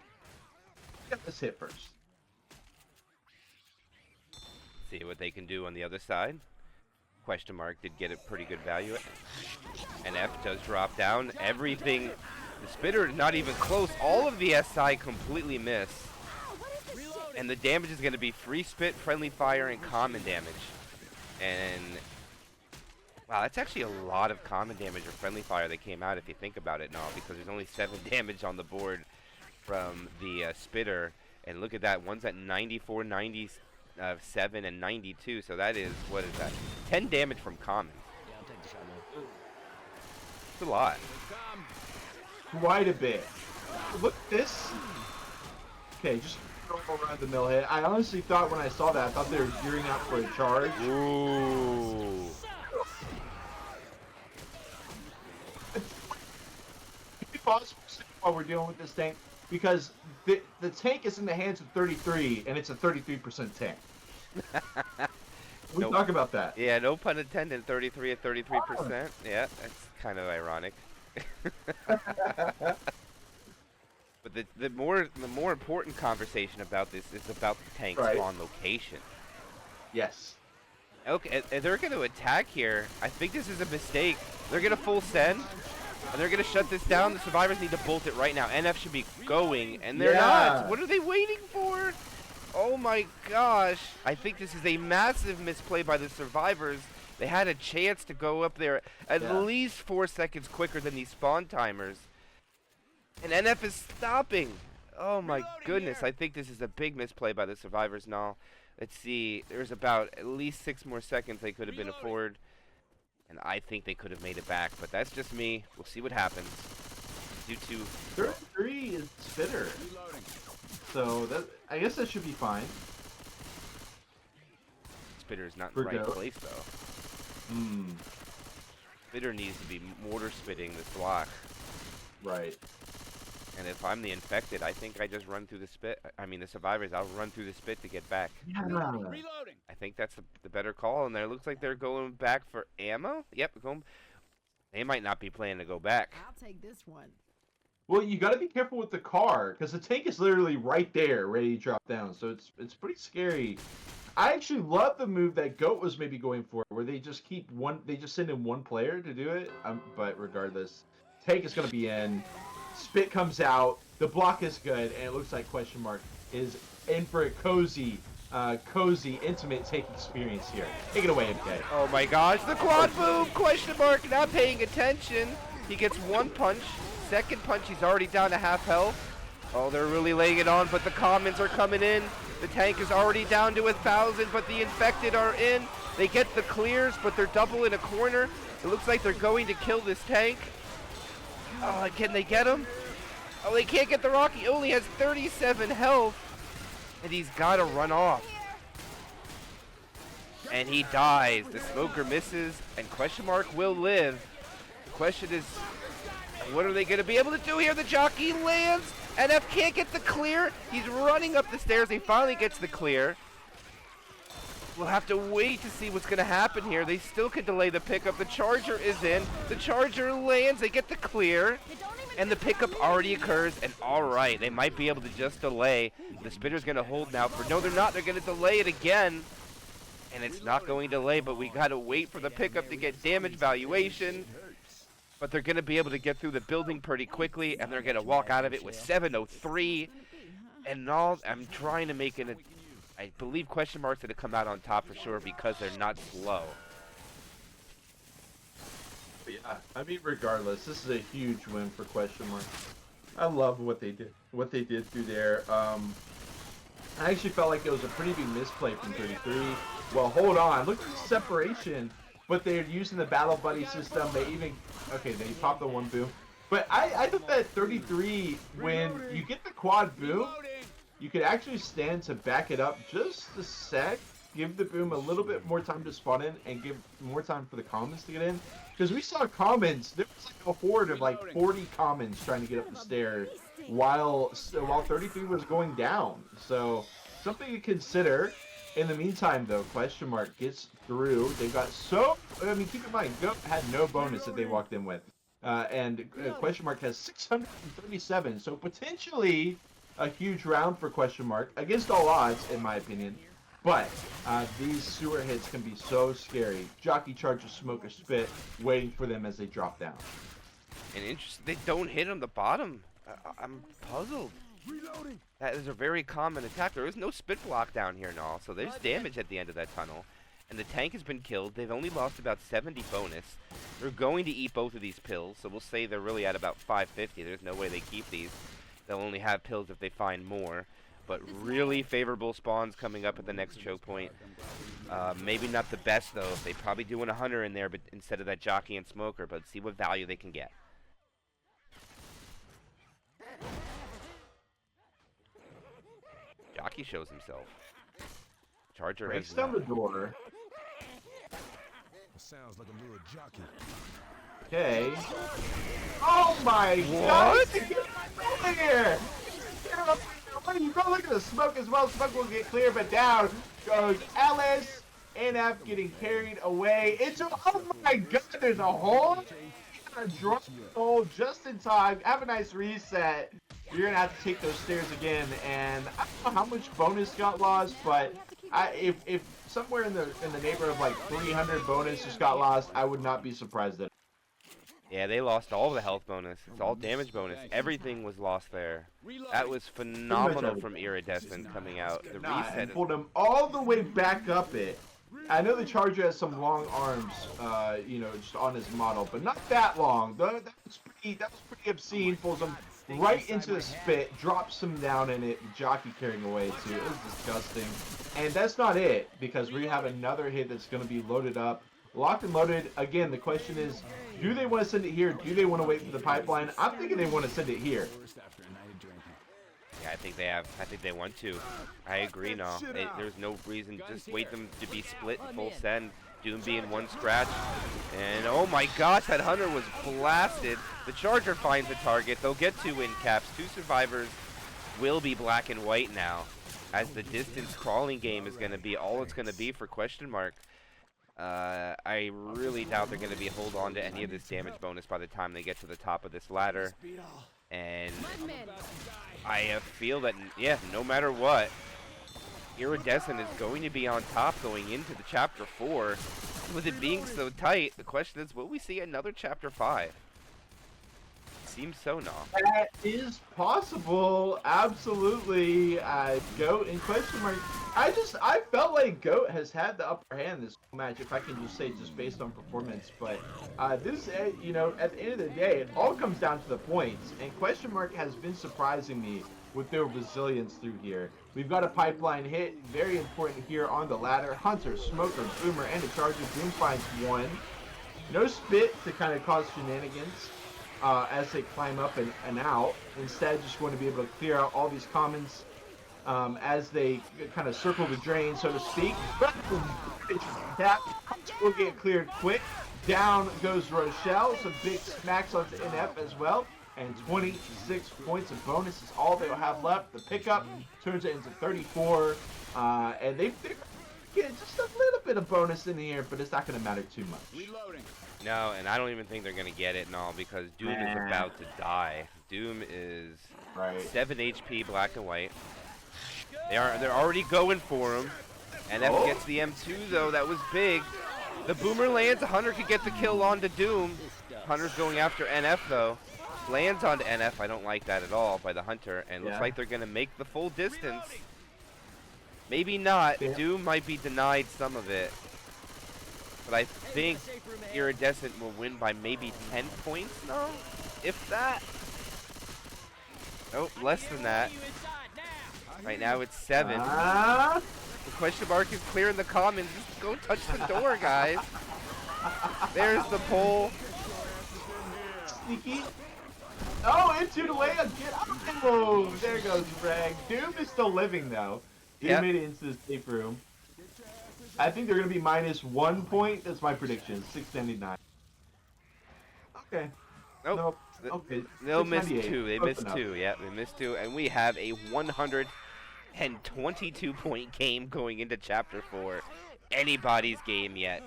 Get this hit first. See what they can do on the other side. Question mark did get a pretty good value. And F does drop down. Everything, the spitter is not even close. All of the SI completely miss. And the damage is going to be free spit, friendly fire, and common damage. And wow, that's actually a lot of common damage or friendly fire that came out if you think about it now, because there's only 7 damage on the board from the spitter. And look at that, one's at 94, 97, and 92, so that is, what is that? 10 damage from common. Yeah, I'll take the shot now. It's a lot. Quite a bit. Look at this. Okay, just normal run of the mill hit. I honestly thought when I saw that, I thought they were gearing up for a charge. Ooh. Could be possible while we're dealing with this tank, because the tank is in the hands of 33, and it's a 33% tank. We Nope. talk about that. Yeah, no pun intended. 33 at 33%. Yeah, that's kind of ironic. But the more important conversation about this is about the tank's Right. spawn location. Yes. Okay, they're going to attack here. I think this is a mistake. They're going to full send, and they're going to shut this down. The survivors need to bolt it right now. NF should be going, and they're not. What are they waiting for? Oh my gosh. I think this is a massive misplay by the survivors. They had a chance to go up there at least 4 seconds quicker than these spawn timers. And NF is stopping. Oh my goodness. I think this is a big misplay by the survivors now. Let's see. There's about at least 6 more seconds they could have been afforded. And I think they could have made it back. But that's just me. We'll see what happens. Due to 33 is spitter. So that, I guess that should be fine. Spitter is not in For the right Goat. place though. Hmm. Spitter needs to be mortar spitting this block. Right. And if I'm the infected, I think I just run through the spit. I mean, the survivors, I'll run through the spit to get back. Yeah. Reloading. I think that's the better call. And there looks like they're going back for ammo. Yep, going. They might not be planning to go back. I'll take this one. Well, you got to be careful with the car, because the tank is literally right there, ready to drop down. So it's pretty scary. I actually love the move that Goat was maybe going for, where they just they just send in one player to do it. But regardless, tank is going to be in. Spit comes out. The block is good, and it looks like question mark is in for a cozy, intimate tank experience here. Take it away, MK. Oh my gosh, the quad boom! Question mark, not paying attention. He gets one punch. Second punch, he's already down to half health. Oh, they're really laying it on, but the commons are coming in. The tank is already down to 1,000, but the infected are in. They get the clears, but they're double in a corner. It looks like they're going to kill this tank. Oh, can they get him? Oh, they can't get the rock. He only has 37 health, and he's got to run off. And he dies. The smoker misses, and question mark will live. The question is, what are they going to be able to do here? The jockey lands. NF can't get the clear. He's running up the stairs. He finally gets the clear. We'll have to wait to see what's going to happen here. They still could delay the pickup. The charger is in. The charger lands. They get the clear. And the pickup already occurs. And all right, they might be able to just delay. The spitter's going to hold now for... No, they're not. They're going to delay it again. And it's not going to delay, but we got to wait for the pickup to get damage valuation. But they're going to be able to get through the building pretty quickly, and they're going to walk out of it with 703. And all, I'm trying to make it, I believe question marks going to come out on top for sure because they're not slow. Yeah, I mean, regardless, this is a huge win for question mark. I love what they did through there. I actually felt like it was a pretty big misplay from 33. Well, hold on, look at the separation. But they're using the battle buddy system. They even, okay, they popped the one boom. But I thought that 33, when you get the quad boom, you could actually stand to back it up just a sec, give the boom a little bit more time to spawn in, and give more time for the commons to get in. Because we saw commons, there was like a horde of like 40 commons trying to get up the stair while 33 was going down. So something to consider. In the meantime, though, Question Mark gets through. They got I mean, keep in mind, Goat had no bonus that they walked in with. And Question Mark has 637, so potentially a huge round for Question Mark, against all odds, in my opinion. But these sewer hits can be so scary. Jockey charges smoke or spit, waiting for them as they drop down. And interesting, they don't hit on the bottom. I'm puzzled. Reloading. That is a very common attack. There is no spit block down here and all, so there's damage at the end of that tunnel. And the tank has been killed. They've only lost about 70 bonus. They're going to eat both of these pills, so we'll say they're really at about 550. There's no way they keep these. They'll only have pills if they find more. But really favorable spawns coming up at the next choke point. Maybe not the best, though. They probably do want a hunter in there but instead of that jockey and smoker, but see what value they can get. Jockey shows himself. Charger Breaks has down the door. Sounds like a little jockey. Okay. Oh my God! Get over here! Get over here! You go look at the smoke as well. Smoke will get clear, but down goes Ellis. NF getting carried away. Oh my God! There's a hole. Drop the hole just in time. Have a nice reset. You're gonna have to take those stairs again, and I don't know how much bonus got lost, but if somewhere in the neighborhood of like 300 bonus just got lost, I would not be surprised at it. Yeah, they lost all the health bonus. It's all damage bonus. Everything was lost there. That was phenomenal from Iridescent coming out. The reset. And pulled him all the way back up it. I know the Charger has some long arms, you know, just on his model, but not that long. That was pretty obscene. Pulls him right into the spit, drops him down in it. Jockey carrying away too. It was disgusting. And that's not it, because we have another hit that's going to be loaded up, locked and loaded. Again, the question is, do they want to send it here? Do they want to wait for the pipeline? I'm thinking they want to send it here. Yeah, I think they want to. I agree, no. There's no reason. Just wait them to be split full send. Doom being one scratch. And oh my gosh, that hunter was blasted. The Charger finds the target. They'll get 2 win caps. 2 survivors will be black and white now, as the distance crawling game is going to be all it's going to be for Question Mark. I really doubt they're going to be hold on to any of this damage bonus by the time they get to the top of this ladder. And I feel that, yeah, no matter what, Iridescent is going to be on top going into the Chapter 4. With it being so tight, the question is, will we see another Chapter 5? Seems so, no. That is possible, absolutely. Goat in Question Mark. I felt like Goat has had the upper hand this match, if I can just say, just based on performance. But this, you know, at the end of the day, it all comes down to the points. And Question Mark has been surprising me with their resilience through here. We've got a pipeline hit, very important here on the ladder. Hunter, Smoker, Boomer, and a Charger. Boom finds 1. No spit to kind of cause shenanigans as they climb up and out. Instead, just going to be able to clear out all these commons as they kind of circle the drain, so to speak. That will get cleared quick. Down goes Rochelle. Some big smacks onto NF as well. And 26 points of bonus is all they'll have left. The pickup turns it into 34. And they get just a little bit of bonus in the air, but it's not going to matter too much. Reloading. No, and I don't even think they're going to get it and all, because Doom is about to die. Doom is 7 HP black and white. They're already going for him. NF gets the M2 though. That was big. The Boomer lands. Hunter could get the kill onto Doom. Hunter's going after NF though. Lands onto NF. I don't like that at all by the Hunter. And looks like they're going to make the full distance. Maybe not. Doom might be denied some of it. But I think Iridescent will win by maybe 10 points now, if that. Nope, less than that. Right now it's 7. The Question Mark is clearing the commons. Just go touch the door, guys. There's the pole. Sneaky. Oh, into the layup. Get up. Oh, there goes Greg. Doom is still living, though. Doom Yep. made it into the safe room. I think they're going to be minus 1 point. That's my prediction. 699. Okay. Nope. Nope. Okay. They'll miss 698. 2. They Close missed enough. 2. Yeah, they missed 2. And we have a 122-point game going into Chapter 4. Anybody's game yet.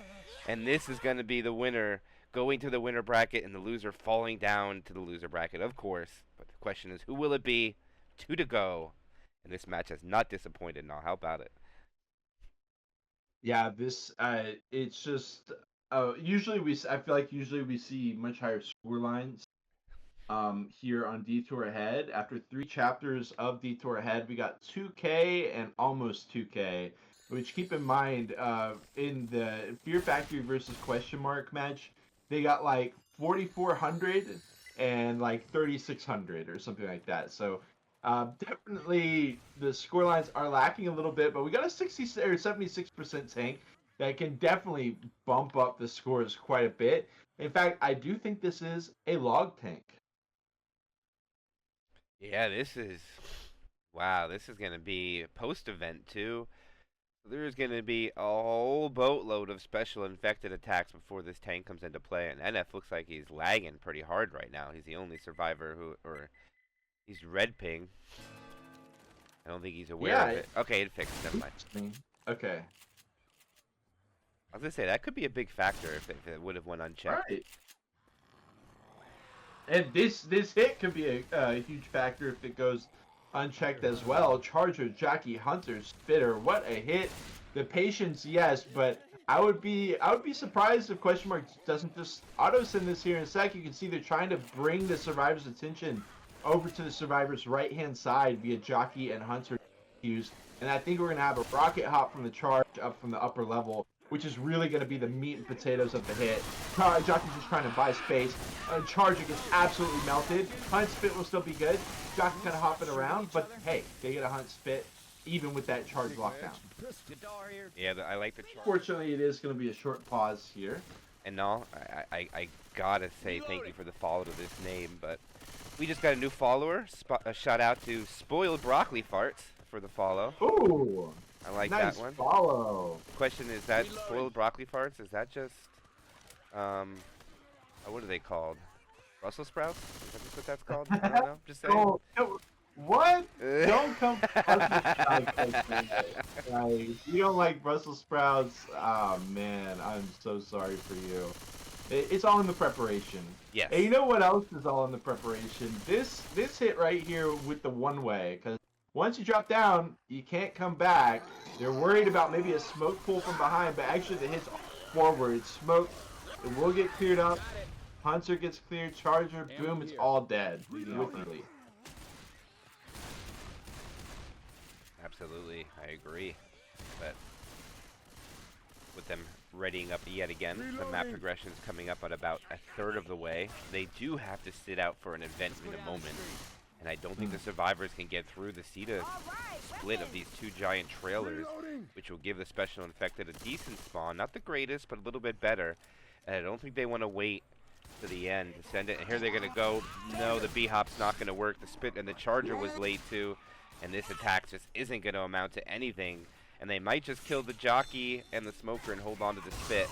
And this is going to be the winner going to the winner bracket and the loser falling down to the loser bracket, of course. But the question is, who will it be? 2 to go. And this match has not disappointed. Now, how about it? Yeah, this it's just usually I feel like usually we see much higher score lines here on Detour Ahead. After 3 chapters of Detour Ahead, we got 2K and almost 2K. Which keep in mind, in the Fear Factory versus Question Mark match, they got like 4,400 and like 3,600 or something like that. So definitely the score lines are lacking a little bit, but we got a 60 or 76% tank that can definitely bump up the scores quite a bit. In fact, I do think this is a log tank. Yeah, this is... Wow, this is going to be post-event, too. There's going to be a whole boatload of special infected attacks before this tank comes into play. And NF looks like he's lagging pretty hard right now. He's the only survivor who... Or he's red ping. I don't think he's aware of it. Okay, it fixed. Never mind. Okay. I was going to say, that could be a big factor if it would have went unchecked. Right. And this hit could be a huge factor if it goes unchecked as well. Charger, Jockey, Hunter, Spitter, what a hit. The patience, yes, but I would be surprised if Question Mark doesn't just auto send this here in a sec. You can see they're trying to bring the survivor's attention over to the survivor's right hand side via Jockey and Hunter use. And I think we're gonna have a rocket hop from the charge up from the upper level, which is really going to be the meat and potatoes of the hit. Jockey's just trying to buy space. Charger gets absolutely melted. Hunt Spit will still be good. Jockey kind of hopping around, but hey, they get a Hunt Spit even with that charge lockdown. Yeah, I like the charge. Fortunately, it is going to be a short pause here. And no, I gotta say thank you for the follow to this name, but we just got a new follower. A shout out to Spoiled Broccoli Farts for the follow. Ooh! I like nice that one. Follow. Question is that spoiled broccoli farts? Is that just what are they called? Brussels sprouts? Is that just what that's called? I don't know. Just saying. Oh, what? Don't come Brussels sprouts. Like, you don't like Brussels sprouts? Oh man, I'm so sorry for you. It's all in the preparation. Yes. And you know what else is all in the preparation? This hit right here with the one way, because once you drop down, you can't come back. They're worried about maybe a smoke pull from behind, but actually the hit's forward. Smoke, it will get cleared up. Hunter gets cleared. Charger, boom, it's all dead. Wickedly. Absolutely, I agree. But with them readying up yet again, the map progression is coming up at about a third of the way. They do have to sit out for an event in a moment. And I don't think the survivors can get through the Ceta split of these 2 giant trailers, which will give the special infected a decent spawn. Not the greatest, but a little bit better. And I don't think they want to wait to the end to send it. And here they're going to go. No, the B-hop's not going to work. The spit and the charger was late too. And this attack just isn't going to amount to anything. And they might just kill the jockey and the smoker and hold on to the spit.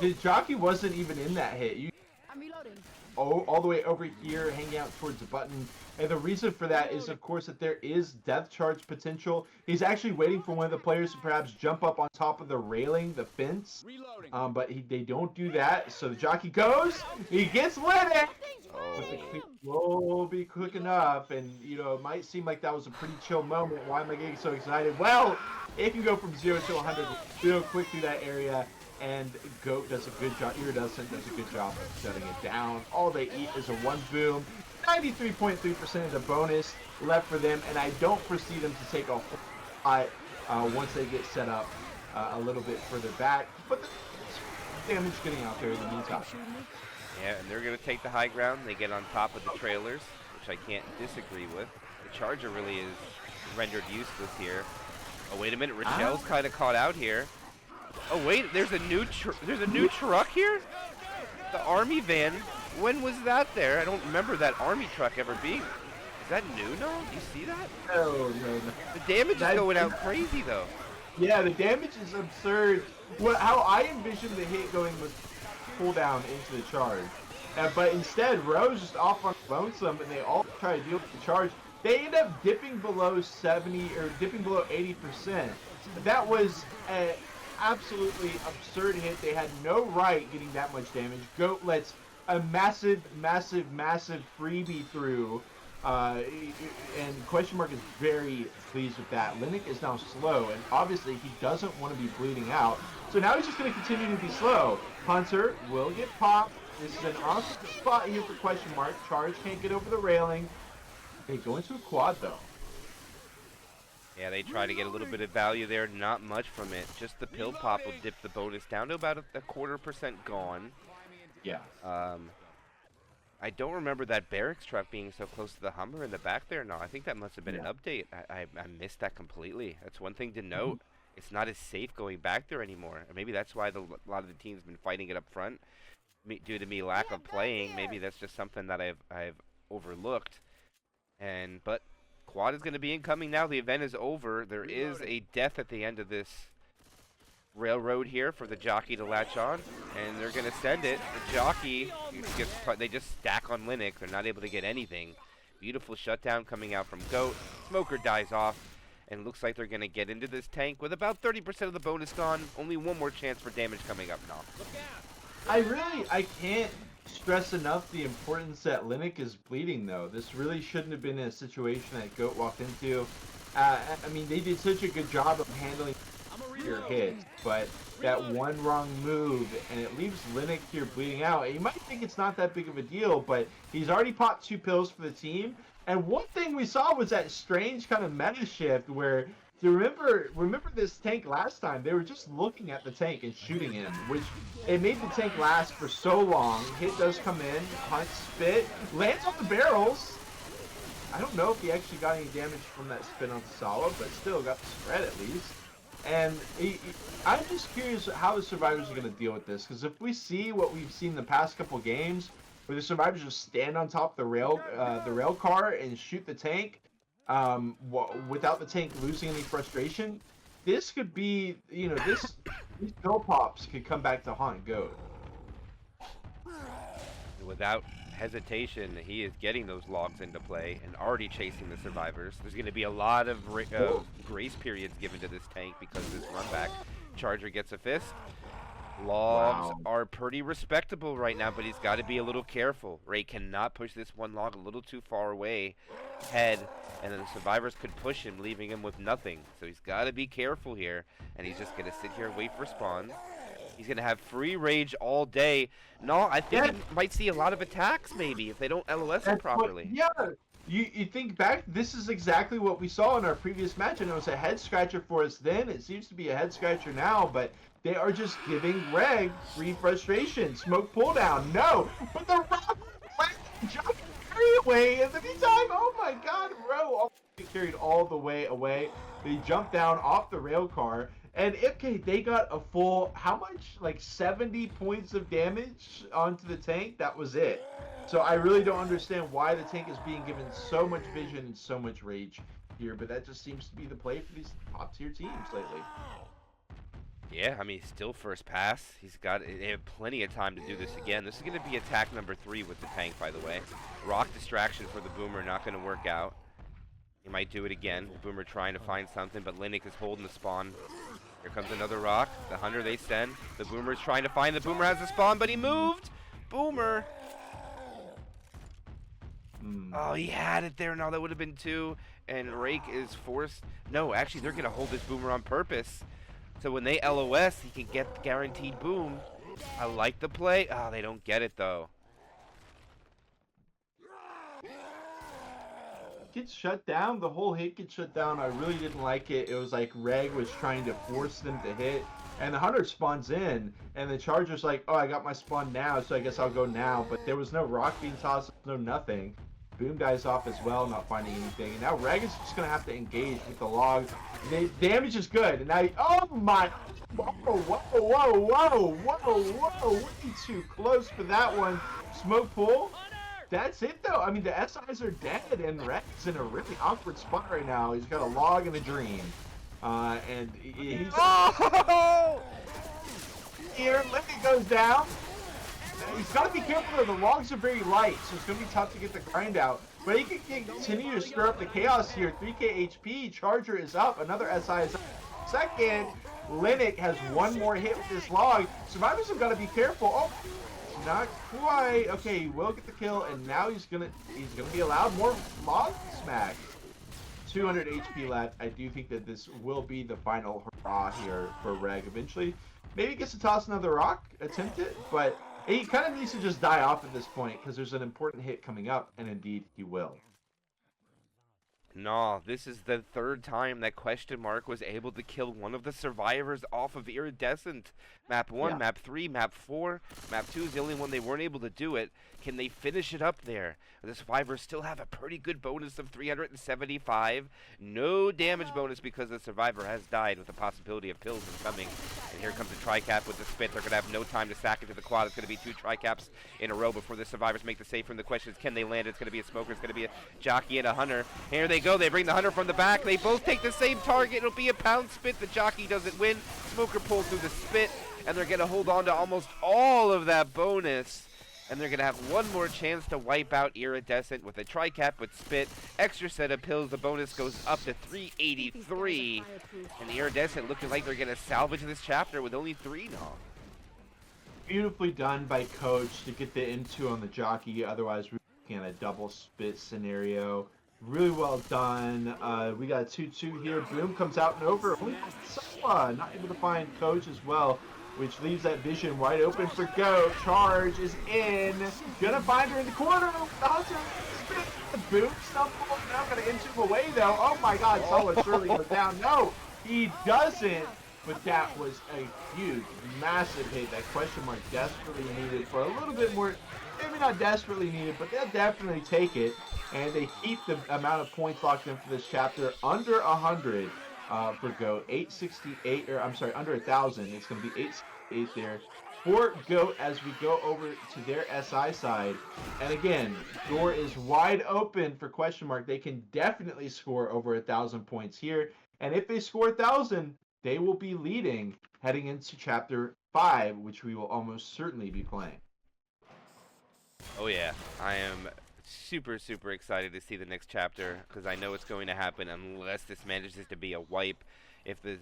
The jockey wasn't even in that hit. I'm reloading. All the way over here, hanging out towards the button. And the reason for that is, of course, that there is depth charge potential. He's actually waiting for one of the players to perhaps jump up on top of the railing, the fence. But they don't do that. So the jockey goes. He gets lit. But the click will be quick enough. And, you know, it might seem like that was a pretty chill moment. Why am I getting so excited? Well, it can go from 0 to 100 real quick through that area. And Goat does a good job. Iridescent does a good job of shutting it down. All they eat is a 1 boom. 93.3% of the bonus left for them, and I don't foresee them to take a whole lot once they get set up a little bit further back. But the damage getting out there in the meantime. Yeah, and they're going to take the high ground. They get on top of the trailers, which I can't disagree with. The charger really is rendered useless here. Oh, wait a minute. Rochelle's kind of caught out here. Oh wait, there's a new truck here. The army van When was that there? I don't remember that army truck ever being. Is that new? No? Do you see that? No, no, no. The damage is going out crazy though. Yeah, the damage is absurd. How I envisioned the hit going was pull down into the charge. But instead, Ro's just off on lonesome, and they all try to deal with the charge. They end up dipping below 70 or dipping below 80%. That was an absolutely absurd hit. They had no right getting that much damage. Goat lets a massive, massive, massive freebie through. And Question Mark is very pleased with that. Linux is now slow, and obviously he doesn't want to be bleeding out. So now he's just going to continue to be slow. Hunter will get popped. This is an awesome spot here for Question Mark. Charge can't get over the railing. They go into a quad, though. Yeah, they try to get a little bit of value there. Not much from it. Just the pill pop will dip the bonus down to about a 0.25% gone. Yeah. I don't remember that barracks truck being so close to the Hummer in the back there. No, I think that must have been an update. I missed that completely. That's one thing to note. It's not as safe going back there anymore. Or maybe that's why a lot of the teams have been fighting it up front. Due to me lack of playing, maybe that's just something that I've overlooked. But quad is going to be incoming now. The event is over. There is a death at the end of this railroad here for the jockey to latch on, and they're going to send it. The jockey they just stack on Linux. They're not able to get anything. Beautiful shutdown coming out from Goat. Smoker dies off, and looks like they're going to get into this tank with about 30% of the bonus gone. Only one more chance for damage coming up now. I can't stress enough the importance that Linux is bleeding, though. This really shouldn't have been a situation that Goat walked into. I mean, they did such a good job of handling your hits, but that one wrong move, and it leaves Linux here bleeding out. You might think it's not that big of a deal, but he's already popped 2 pills for the team. And one thing we saw was that strange kind of meta shift where, do you remember this tank last time? They were just looking at the tank and shooting him, which it made the tank last for so long. Hit does come in, Hunt spit, lands on the barrels. I don't know if he actually got any damage from that spin on Sala, but still got the spread at least. And I'm just curious how the survivors are going to deal with this, because if we see what we've seen the past couple games, where the survivors just stand on top of the rail car and shoot the tank, without the tank losing any frustration, this could be, these pill pops could come back to haunt Goat. Without hesitation, he is getting those logs into play and already chasing the survivors. There's going to be a lot of grace periods given to this tank because of this run back. Charger gets a fist. Logs are pretty respectable right now, but he's got to be a little careful. Ray cannot push this one log a little too far away head, and then the survivors could push him, leaving him with nothing. So he's got to be careful here, and he's just going to sit here and wait for spawn. He's going to have free rage all day. No, I think he might see a lot of attacks, maybe, if they don't LOS him properly. You think back, this is exactly what we saw in our previous match, and it was a head-scratcher for us then. It seems to be a head-scratcher now, but they are just giving Reg free frustration. Smoke pull down, no! But the Rob jumped carry away in the meantime! Oh my god, Ro carried all the way away. They jumped down off the rail car. And IPK, they got a full, how much? Like 70 points of damage onto the tank? That was it. So I really don't understand why the tank is being given so much vision and so much rage here, but that just seems to be the play for these top tier teams lately. Yeah, I mean, still first pass. They have plenty of time to do this again. This is going to be attack number 3 with the tank, by the way. Rock distraction for the Boomer, not going to work out. He might do it again. Boomer trying to find something, but Linux is holding the spawn. Here comes another rock. The Hunter they send. The Boomer is trying to find. The Boomer has the spawn, but he moved. Boomer. Oh, he had it there. Now that would have been 2. And Rake is forced. No, actually, they're going to hold this Boomer on purpose. So when they LOS, he can get guaranteed boom. I like the play. Oh, they don't get it, though. Gets shut down. The whole hit gets shut down. I really didn't like it. It was like Reg was trying to force them to hit, and the Hunter spawns in, and the Charger's like, oh, I got my spawn now, so I guess I'll go now. But there was no rock being tossed, no nothing. Boom dies off as well, not finding anything. And now Reg is just going to have to engage with the log. The damage is good. And now, oh my, Whoa, whoa, whoa, whoa, whoa, whoa, way too close for that one. Smoke pool. That's it though. I mean, the SIs are dead, and Rex in a really awkward spot right now. He's got a log and a dream. And he's Oh! here. Limit goes down. He's got to be careful though. The logs are very light, so it's going to be tough to get the grind out. But he can continue to stir up the chaos here. 3k HP. Charger is up. Another SI is up. Second, Linux has one more hit with this log. Survivors have got to be careful. Oh, not quite. Okay, he will get the kill, and now he's gonna be allowed more log smack. 200 HP left. I do think that this will be the final hurrah here for Reg. Eventually, maybe he gets to toss another rock, attempt it, but he kind of needs to just die off at this point because there's an important hit coming up, and indeed he will. No, this is the third time that Question Mark was able to kill one of the survivors off of Iridescent. Map 1, Yeah. Map 3, Map 4. Map 2 is the only one they weren't able to do it. Can they finish it up there? The survivors still have a pretty good bonus of 375. No damage bonus because the survivor has died with the possibility of pills incoming. And here comes the tri-cap with the spit. They're going to have no time to stack into the quad. It's going to be 2 tri-caps in a row before the survivors make the save from the question is, can they land? It's going to be a smoker. It's going to be a jockey and a hunter. Here they go. They bring the hunter from the back. They both take the same target. It'll be a pound spit. The jockey doesn't win. Smoker pulls through the spit. And they're going to hold on to almost all of that bonus. And they're going to have one more chance to wipe out Iridescent with a tri-cap with spit. Extra set of pills. The bonus goes up to 383. And Iridescent looking like they're going to salvage this chapter with only 3 now. Beautifully done by Coach to get the M2 on the jockey. Otherwise, we're looking at a double spit scenario. Really well done. We got a 2-2 here. Boom comes out and over. Only Sawa not able to find Coach as well, which leaves that vision wide open for Go. Charge is in. Gonna find her in the corner. The Hunter spit. Boom stumble. Now gonna inch him away though. Oh my God, Sawa surely goes down. No, he doesn't. But that was a huge, massive hit that Question Mark desperately needed for a little bit more. Maybe not desperately needed, but they'll definitely take it. And they keep the amount of points locked in for this chapter under 100 for Go. 868, or I'm sorry, under 1,000. It's going to be 868 there for Go as we go over to their SI side. And again, door is wide open for Question Mark. They can definitely score over 1,000 points here. And if they score 1,000, they will be leading heading into chapter 5, which we will almost certainly be playing. Oh yeah, I am super excited to see the next chapter because I know it's going to happen unless this manages to be a wipe. If the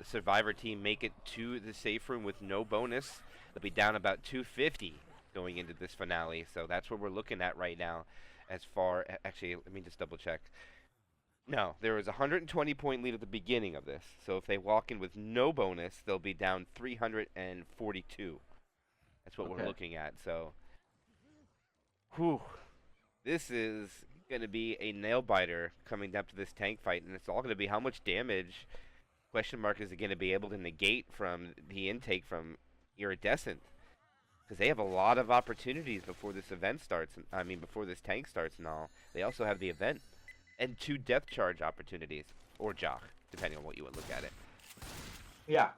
survivor team make it to the safe room with no bonus, they'll be down about 250 going into this finale. So that's what we're looking at right now. As far, actually, let me just double check. No, there was a 120 point lead at the beginning of this. So if they walk in with no bonus, they'll be down 342. That's what we're looking at. So, whew. This is going to be a nail biter coming up to this tank fight, and it's all going to be how much damage Question Mark is going to be able to negate from the intake from Iridescent, because they have a lot of opportunities before this event starts. I mean, before this tank starts and all. They also have the event and 2 depth charge opportunities, or jock, depending on what you would look at it. Yeah.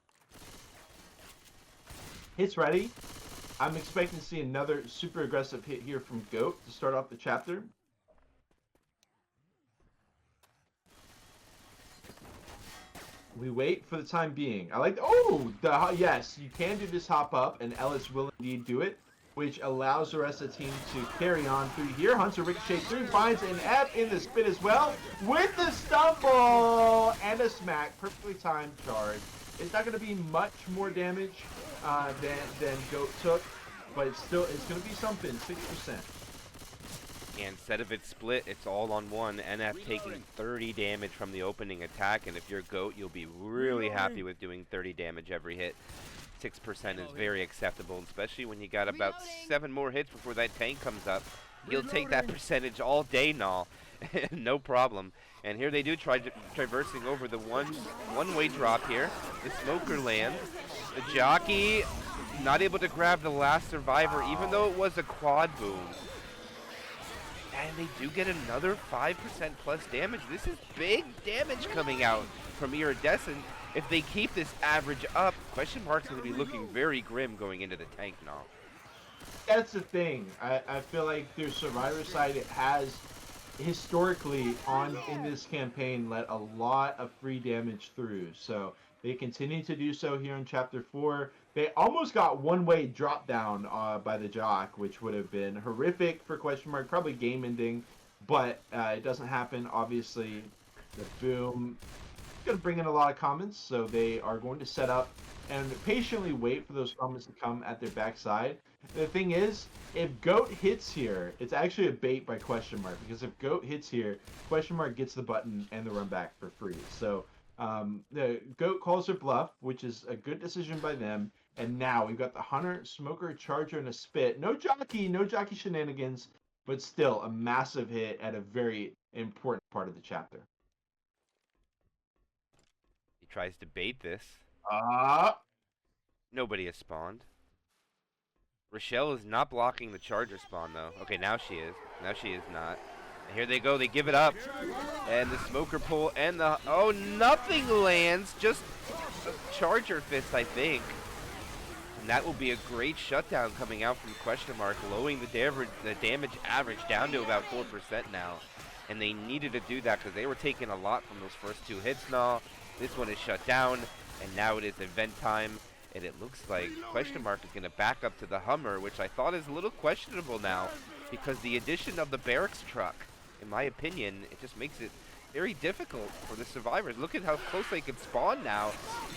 Hits ready. I'm expecting to see another super aggressive hit here from Goat to start off the chapter. We wait for the time being. I like, yes, you can do this hop up, and Ellis will indeed do it, which allows the rest of the team to carry on through here. Hunter ricochet through, finds an F in the spit as well, with the stumble and a smack, perfectly timed charge. It's not going to be much more damage than Goat took, but it's going to be something, 6%. And instead of it split, it's all on one. NF taking 30 damage from the opening attack, and if you're Goat, you'll be really happy with doing 30 damage every hit. 6% is very acceptable, especially when you got about 7 more hits before that tank comes up. You'll take that percentage all day, Null. No problem. And here they do traversing over the one-way drop here. The smoker lands. The jockey not able to grab the last survivor, even though it was a quad boom. And they do get another 5% plus damage. This is big damage coming out from Iridescent. if they keep this average up, question mark's going to be looking very grim going into the tank now. That's the thing. I feel like their survivor side has historically in this campaign let a lot of free damage through. So they continue to do so here in chapter 4. They almost got one-way drop down by the Jock, which would have been horrific for question mark, probably game ending, but it doesn't happen. Obviously, the boom going to bring in a lot of comments, so they are going to set up and patiently wait for those comments to come at their backside. The thing is, if Goat hits here, it's actually a bait by question mark, because if Goat hits here, question mark gets the button and the run back for free. So the Goat calls their bluff, which is a good decision by them. And now we've got the Hunter, Smoker, Charger, and a Spit. No jockey shenanigans, but still a massive hit at a very important part of the chapter. He tries to bait this. Nobody has spawned. Rochelle is not blocking the Charger spawn, though. Okay, now she is. Now she is not. And here they go. They give it up. And the Smoker pull and the... Oh, nothing lands. Just a Charger fist, I think. And that will be a great shutdown coming out from question mark, lowering the damage average down to about 4% now. And they needed to do that because they were taking a lot from those first 2 hits now. This one is shut down, and now it is event time. And it looks like question mark is going to back up to the Hummer, which I thought is a little questionable now, because the addition of the barracks truck, in my opinion, it just makes it very difficult for the survivors. Look at how close they can spawn now.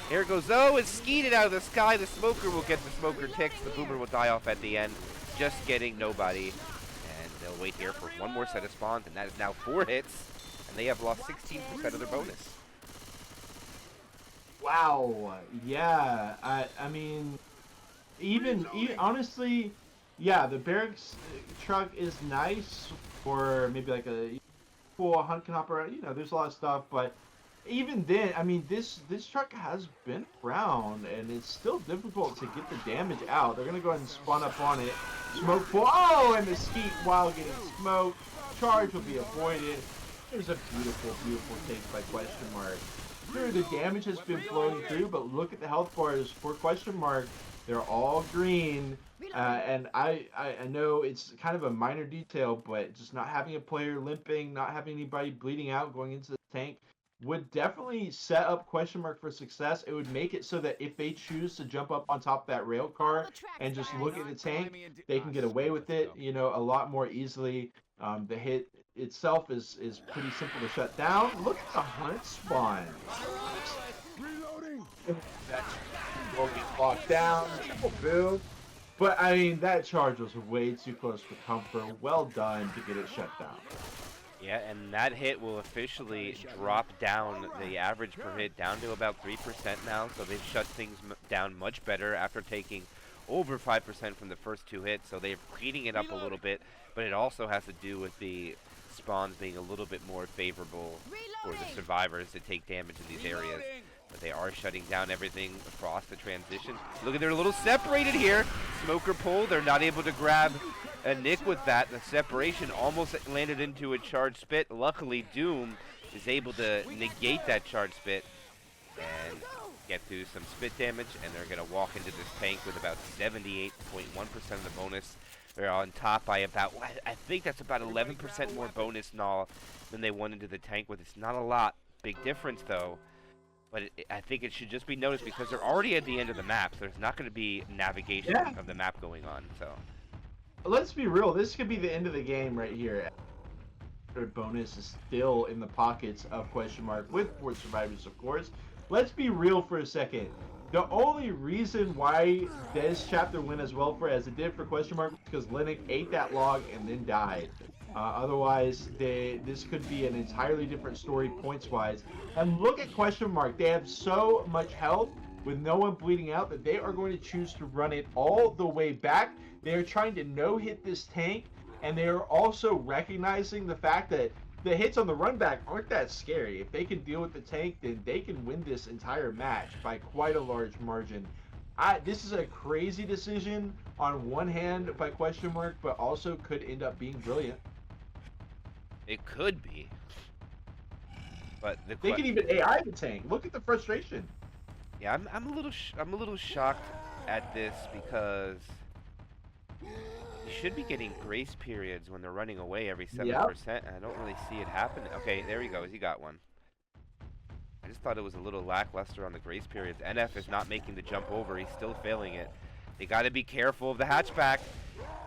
Here goes, oh, it's skeeted out of the sky. The Smoker will get the Smoker ticks. The Boomer will die off at the end, just getting nobody. And they'll wait here for one more set of spawns, and that is now 4 hits, and they have lost 16% of their bonus. Wow. Yeah. I mean, even honestly, yeah, the barracks truck is nice for maybe like a full hunt can hop around. You know, there's a lot of stuff, but even then, I mean, this truck has been around, and it's still difficult to get the damage out. They're gonna go ahead and spawn up on it. Smoke pull. Oh, and the skeet while getting smoked. Charge will be avoided. There's a beautiful, beautiful take by question mark. Sure, the damage has been flowing through, but look at the health bars for question mark. They're all green, and I know it's kind of a minor detail, but just not having a player limping, not having anybody bleeding out going into the tank would definitely set up question mark for success. It would make it so that if they choose to jump up on top of that rail car and just look at the tank, they can get away with it, you know, a lot more easily. The hit itself is pretty simple to shut down. Look at the hunt spawn. Reloading. That will get locked down. Triple boom. But I mean, that charge was way too close for comfort. Well done to get it shut down. Yeah, and that hit will officially drop down the average per hit down to about 3% now. So they've shut things down much better after taking over 5% from the first 2 hits. So they're cleaning it up a little bit, but it also has to do with the spawns being a little bit more favorable for the survivors to take damage in these areas. But they are shutting down everything across the transition. Look at, they're a little separated here. Smoker pull, they're not able to grab a Nick with that. The separation almost landed into a charged spit. Luckily, Doom is able to negate that charged spit and get through some spit damage, and they're going to walk into this tank with about 78.1% of the bonus. They're on top by about, I think that's about 11% more bonus now than they went into the tank with. It's not a lot. Big difference, though. But I think it should just be noticed because they're already at the end of the map, so there's not going to be navigation of the map going on. So let's be real. This could be the end of the game right here. Bonus is still in the pockets of question mark with 4 survivors, of course. Let's be real for a second. The only reason why this chapter went as well as it did for question mark was because Linux ate that log and then died. Otherwise, this could be an entirely different story points-wise. And look at question mark. They have so much health with no one bleeding out that they are going to choose to run it all the way back. They are trying to no-hit this tank, and they are also recognizing the fact that the hits on the run back aren't that scary. If they can deal with the tank, then they can win this entire match by quite a large margin. This is a crazy decision on one hand by question mark, but also could end up being brilliant. it could be. But They can even AI the tank. Look at the frustration. Yeah, I'm a little shocked at this because you should be getting grace periods when they're running away every 7%. Yep. And I don't really see it happening. Okay, there he goes. He got one. I just thought it was a little lackluster on the grace periods. NF is not making the jump over. He's still failing it. They got to be careful of the hatchback.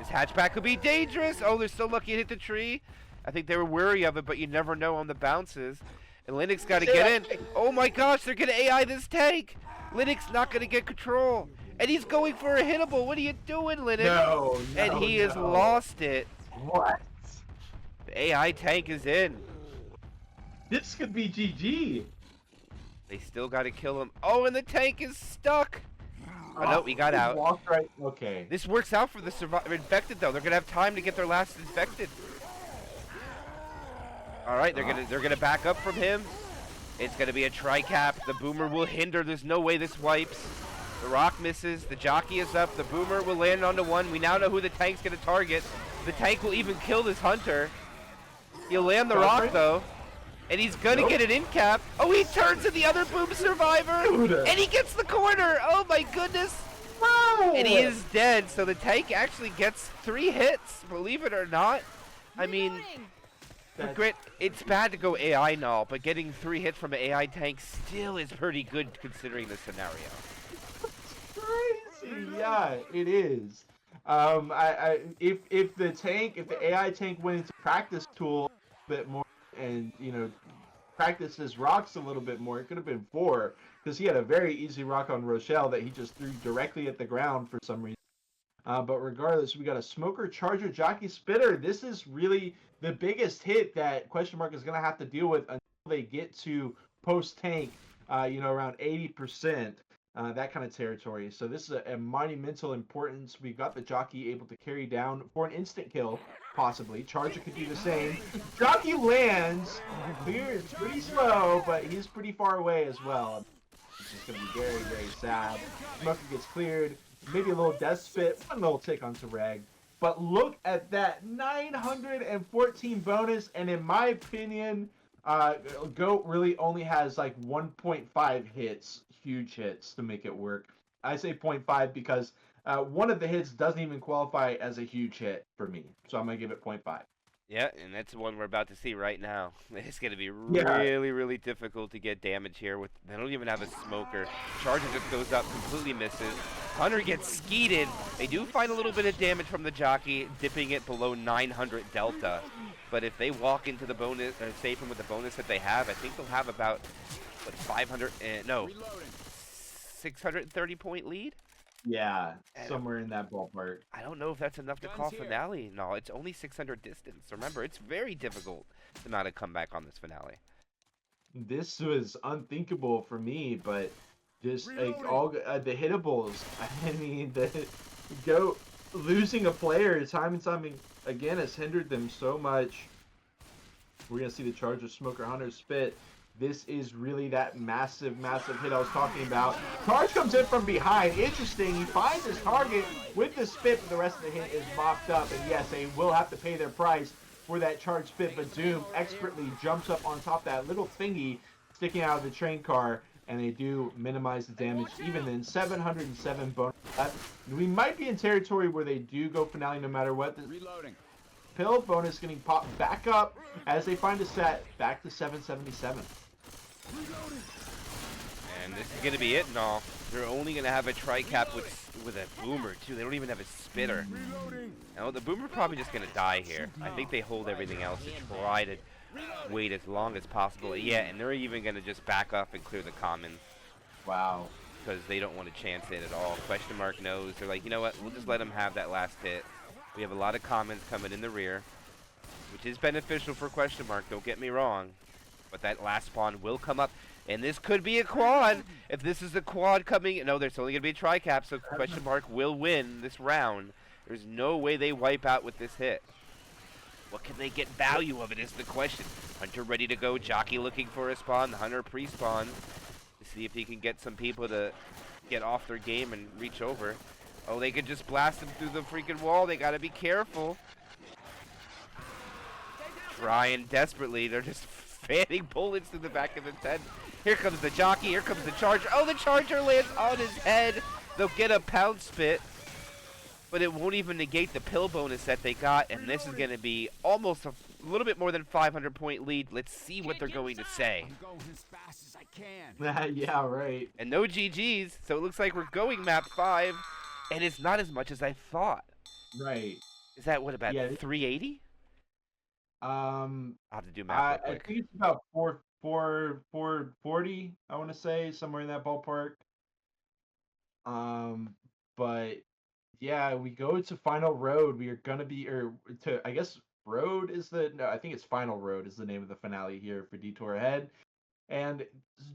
This hatchback could be dangerous. Oh, they're so lucky it hit the tree. I think they were wary of it, but you never know on the bounces. And Linux got to get in. Oh my gosh, they're going to AI this tank. Linux not going to get control. And he's going for a hittable. What are you doing, Linux? No, And he has lost it. What? The AI tank is in. This could be GG. They still got to kill him. Oh, and the tank is stuck. Oh, no, he got out. Walked right. Okay. This works out for the infected, though. They're going to have time to get their last infected. All right, they're gonna back up from him. It's gonna be a tri-cap. The boomer will hinder. There's no way this wipes. The rock misses. The jockey is up. The boomer will land onto one. We now know who the tank's gonna target. The tank will even kill this hunter. He'll land the rock though, and he's gonna get an in cap. Oh, he turns to the other boom survivor, and he gets the corner. Oh my goodness! And he is dead. So the tank actually gets 3 hits. Believe it or not. I mean. Grit, it's bad to go AI and all, but getting 3 hits from an AI tank still is pretty good considering the scenario. It's crazy. Yeah, it is. If the AI tank went into practice tool a bit more and practiced his rocks a little bit more, it could have been 4 because he had a very easy rock on Rochelle that he just threw directly at the ground for some reason. But regardless, we got a smoker, charger, jockey, spitter. This is really the biggest hit that Question Mark is going to have to deal with until they get to post-tank, around 80%, that kind of territory. So this is a monumental importance. We got the jockey able to carry down for an instant kill, possibly. Charger could do the same. Jockey lands. Clear is pretty slow, but he's pretty far away as well. It's just going to be very, very sad. Smoker gets cleared. Maybe a little death spit, one little tick onto Reg. But look at that 914 bonus, and in my opinion, GOAT really only has like 1.5 hits, huge hits, to make it work. I say 0.5 because one of the hits doesn't even qualify as a huge hit for me, so I'm going to give it 0.5. Yeah, and that's the one we're about to see right now. It's going to be really, really difficult to get damage here. They don't even have a smoker. Charger just goes up, completely misses. Hunter gets skeeted. They do find a little bit of damage from the jockey, dipping it below 900 delta. But if they walk into the bonus, or save him with the bonus that they have, I think they'll have about, 630 point lead? Yeah, somewhere in that ballpark. I don't know if that's enough to call finale. No, it's only 600 distance. Remember, it's very difficult to mount a comeback on this finale. This was unthinkable for me, but just like all the hittables. I mean, losing a player time and time again has hindered them so much. We're gonna see the Charger, Smoker, Hunter spit. This is really that massive, massive hit I was talking about. Charge comes in from behind. Interesting. He finds his target with the spit, but the rest of the hit is mopped up. And yes, they will have to pay their price for that charge spit. But Doom expertly jumps up on top of that little thingy sticking out of the train car. And they do minimize the damage. Even then, 707 bonus left. We might be in territory where they do go finale no matter what. Reloading. Pill bonus getting popped back up as they find a set back to 777. And this is going to be it and all. They're only going to have a tri-cap with a boomer, too. They don't even have a spitter. Now, the boomer probably just going to die here. I think they hold everything else to try to wait as long as possible. Yeah, and they're even going to just back up and clear the commons. Wow. Because they don't want to chance it at all. Question Mark knows. They're like, you know what? We'll just let them have that last hit. We have a lot of commons coming in the rear, which is beneficial for Question Mark, don't get me wrong. But that last spawn will come up, and this could be a quad. If this is a quad coming, no, there's only going to be a tri-cap, so Question Mark will win this round. There's no way they wipe out with this hit. What can they get value of it is the question. Hunter ready to go, Jockey looking for a spawn, the Hunter pre-spawn to see if he can get some people to get off their game and reach over. Oh, they could just blast them through the freaking wall. They got to be careful. Trying desperately. They're just fanning bullets to the back of his head. Here comes the jockey. Here comes the charger. Oh, the charger lands on his head. They'll get a pound spit, but it won't even negate the pill bonus that they got, and this is going to be almost a little bit more than 500-point lead. Let's see what they're going to say. I'm going as fast as I can. Yeah, right. And no GGs, so it looks like we're going map 5, and it's not as much as I thought. Right. Is that, what, about Yeah. 380? I'll have to do math I real quick. think it's about 440, I want to say, somewhere in that ballpark. But yeah, we go to Final Road. We are gonna be, or to, I guess Road is no, I think it's Final Road is the name of the finale here for Detour Ahead. And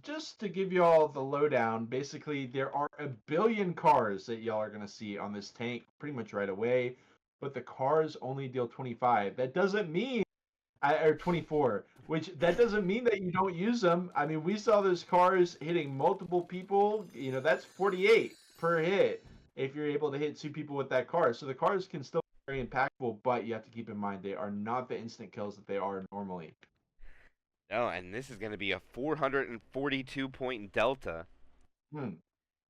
just to give you all the lowdown, basically there are a billion cars that y'all are gonna see on this tank pretty much right away, but the cars only deal 25. That doesn't mean, or 24, which that doesn't mean that you don't use them. I mean, we saw those cars hitting multiple people. You know, that's 48 per hit if you're able to hit 2 people with that car. So the cars can still be very impactful, but you have to keep in mind they are not the instant kills that they are normally. No, and this is going to be a 442-point delta.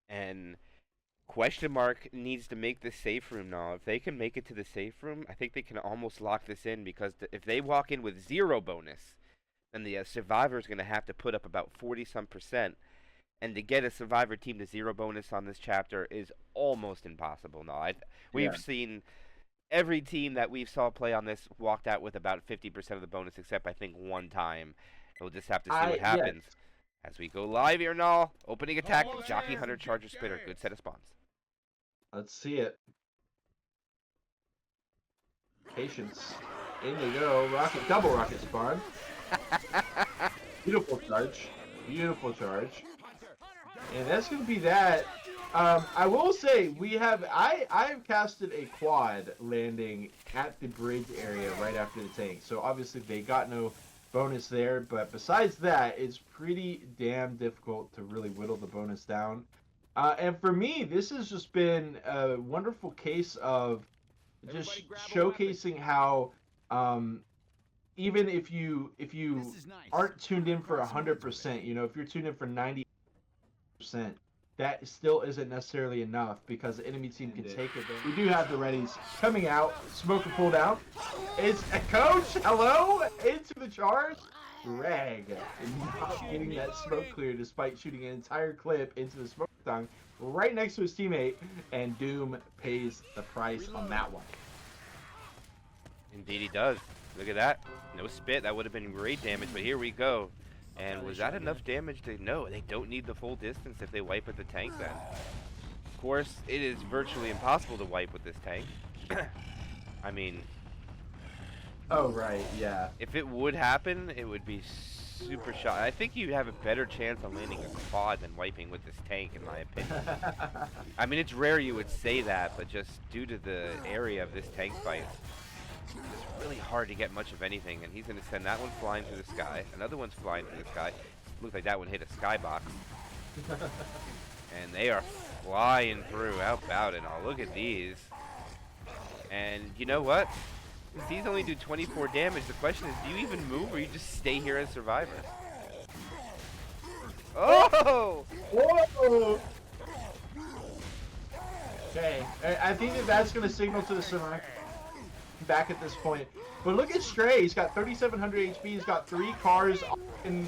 And question mark needs to make this safe room now. If they can make it to the safe room, I think they can almost lock this in, because if they walk in with 0 bonus, then the survivor is going to have to put up about 40-some%. And to get a survivor team to 0 bonus on this chapter is almost impossible. No, we've seen every team that we saw play on this walked out with about 50% of the bonus, except I think one time. We'll just have to see what happens. As we go live here, Null. Opening attack, Jockey Hunter, Charger Spitter. Good set of spawns. Let's see it. Patience. In you go. Rocket, double rocket spawn. Beautiful charge. Beautiful charge. And that's going to be that. I will say, I've casted a quad landing at the bridge area right after the tank. So obviously they got no bonus there. But besides that, it's pretty damn difficult to really whittle the bonus down. And for me, this has just been a wonderful case of just showcasing how even if you aren't tuned in for 100%, you know, if you're tuned in for 90%, that still isn't necessarily enough, because the enemy team can take it. We do have the readies coming out. Smoke and pull down. It's a coach. Hello, into the charge. Greg not getting that smoke clear despite shooting an entire clip into the smoke tongue right next to his teammate, and Doom pays the price on that one. Indeed he does. Look at that. No spit. That would have been great damage, but here we go. And was that enough damage to... No, they don't need the full distance if they wipe with the tank then. Of course, it is virtually impossible to wipe with this tank. I mean... Oh, right, yeah. If it would happen, it would be super shot. I think you have a better chance of landing a quad than wiping with this tank, in my opinion. I mean, it's rare you would say that, but just due to the area of this tank fight, it's really hard to get much of anything. And he's going to send that one flying through the sky. Another one's flying through the sky. Looks like that one hit a skybox. And they are flying through. How about it? Oh, look at these. And you know what? Since these only do 24 damage, the question is, do you even move, or you just stay here as survivors? Oh! Whoa! Okay, I think that's going to signal to the survivor back at this point. But look at Stray. He's got 3,700 HP. He's got 3 cars in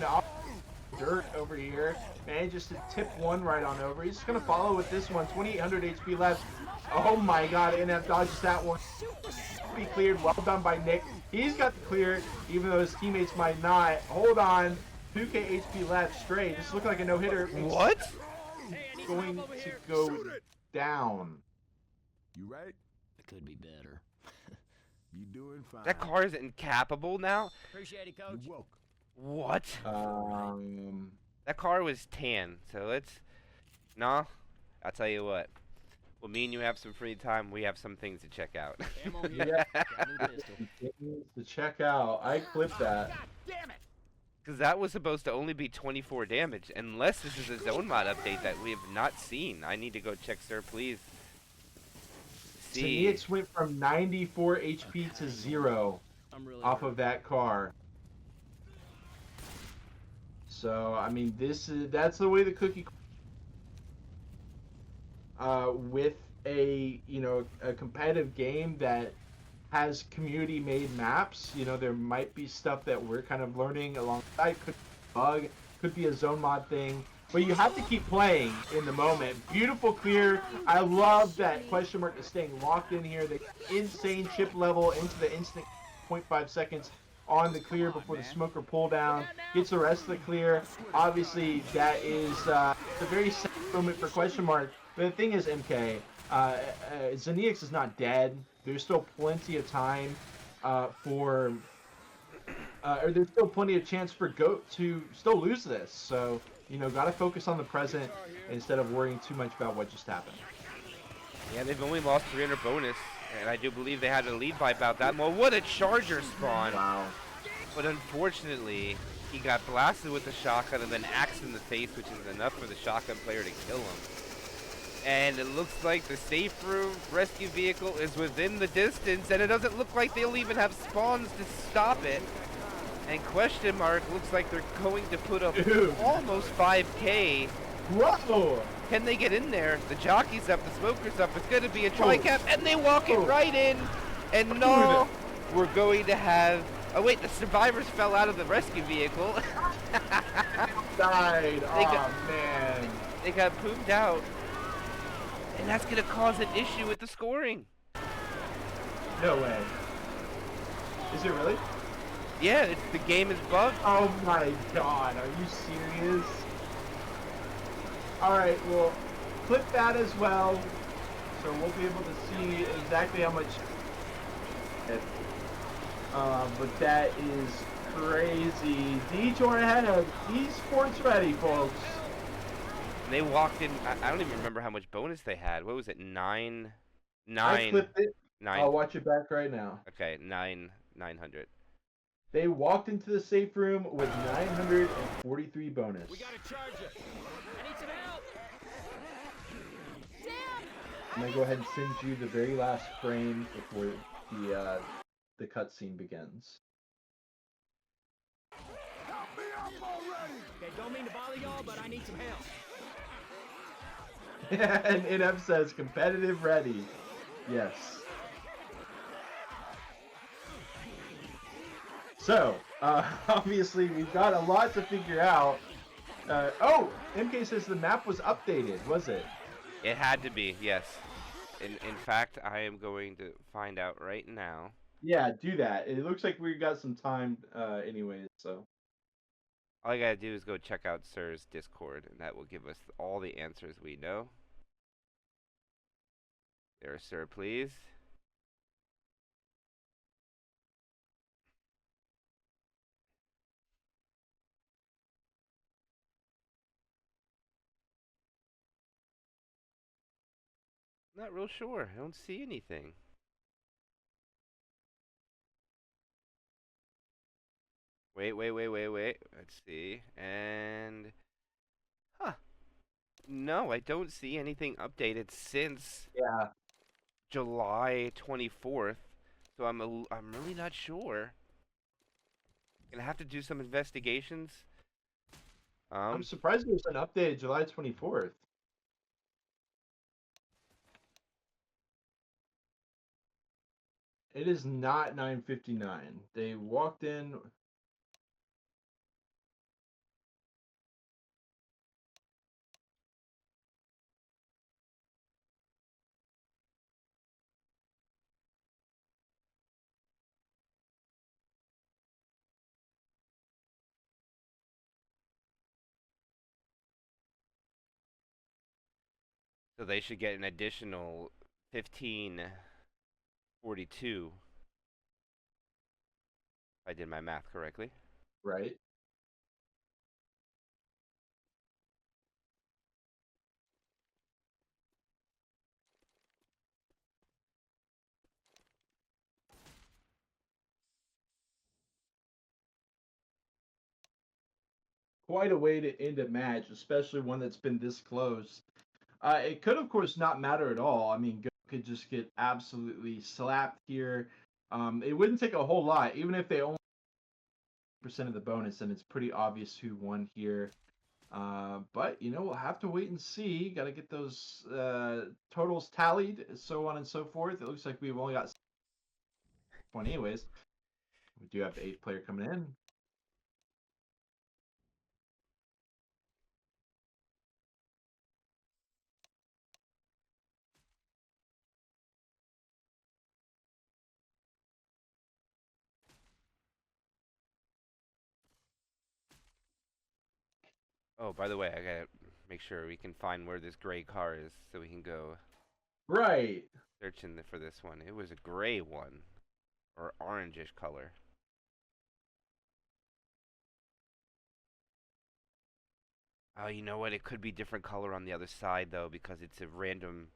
dirt over here. Manages to tip one right on over. He's just going to follow with this one. 2,800 HP left. Oh my god, NF dodges that one. Be cleared. Well done by Nick. He's got the clear, even though his teammates might not. Hold on. 2k HP left. Stray. This looks like a no-hitter. What? Going to go down. You right? It could be better. You doing fine. That car is incapable now? Appreciate it, Coach. You're welcome. What? That car was tan, so let's... Nah, I'll tell you what. Well, me and you have some free time. We have some things to check out. Yeah. To check out. I clipped that. God damn it! Because that was supposed to only be 24 damage, unless this is a zone mod update that we have not seen. I need to go check, sir, please. To me, it's went from 94 HP to 0 off of that car. So I mean, that's the way the cookie. With a competitive game that has community made maps, there might be stuff that we're kind of learning alongside. Could be a bug, could be a zone mod thing, but you have to keep playing in the moment. Beautiful clear. I love that question mark is staying locked in here. The insane chip level into the instant 0.5 seconds on the clear before the smoker pull down gets the rest of the clear. Obviously, that is a very sad moment for question mark. But the thing is, MK, Xenix is not dead. There's still plenty of time or there's still plenty of chance for Goat to still lose this. So, got to focus on the present instead of worrying too much about what just happened. Yeah, they've only lost 300 bonus, and I do believe they had a lead by about that more. What a charger spawn! Wow. But unfortunately, he got blasted with the shotgun and then axed in the face, which is enough for the shotgun player to kill him. And it looks like the safe room rescue vehicle is within the distance, and it doesn't look like they'll even have spawns to stop it. And question mark looks like they're going to put up almost 5K. Whoa! Can they get in there? The jockey's up, the smoker's up. It's going to be a tri-cap, and they walk it right in. And no, we're going to have... Oh, wait, the survivors fell out of the rescue vehicle. Died. Man. They got pooped out. And that's going to cause an issue with the scoring. No way. Is it really? Yeah, the game is bugged. Oh my god, are you serious? Alright, well, clip that as well, so we'll be able to see exactly how much... but that is crazy. Detour ahead of esports ready, folks. And they walked in, I don't even remember how much bonus they had. What was it, 9? I clipped it. 9. I'll watch it back right now. Okay, 900. They walked into the safe room with 943 bonus. We got a charger. I need some help. I'm gonna go ahead and send you the very last frame before the cutscene begins. Okay, don't mean to bother y'all, but I need some help. And NF says competitive ready. Yes. So, obviously, we've got a lot to figure out. MK says the map was updated, was it? It had to be, yes. In fact, I am going to find out right now. Yeah, do that. It looks like we got some time anyways, so. All I gotta do is go check out Sir's Discord, and that will give us all the answers we know. There, Sir, please. Not real sure. I don't see anything. Wait. Let's see. And... Huh. No, I don't see anything updated since Yeah. July 24th. So I'm really not sure. Gonna have to do some investigations. I'm surprised there's an update July 24th. It is not 9:59. They walked in. So they should get an additional 1542. If I did my math correctly. Right. Quite a way to end a match, especially one that's been this close. It could, of course, not matter at all. I mean, Go could just get absolutely slapped here. It wouldn't take a whole lot, even if they only percent of the bonus, and it's pretty obvious who won here. But we'll have to wait and see. Got to get those totals tallied, so on and so forth. It looks like we've only got 1 anyways. We do have the 8th player coming in. Oh, by the way, I gotta make sure we can find where this gray car is so we can go Right. searching for this one. It was a gray one, or orangish color. Oh, you know what? It could be different color on the other side, though, because it's a random...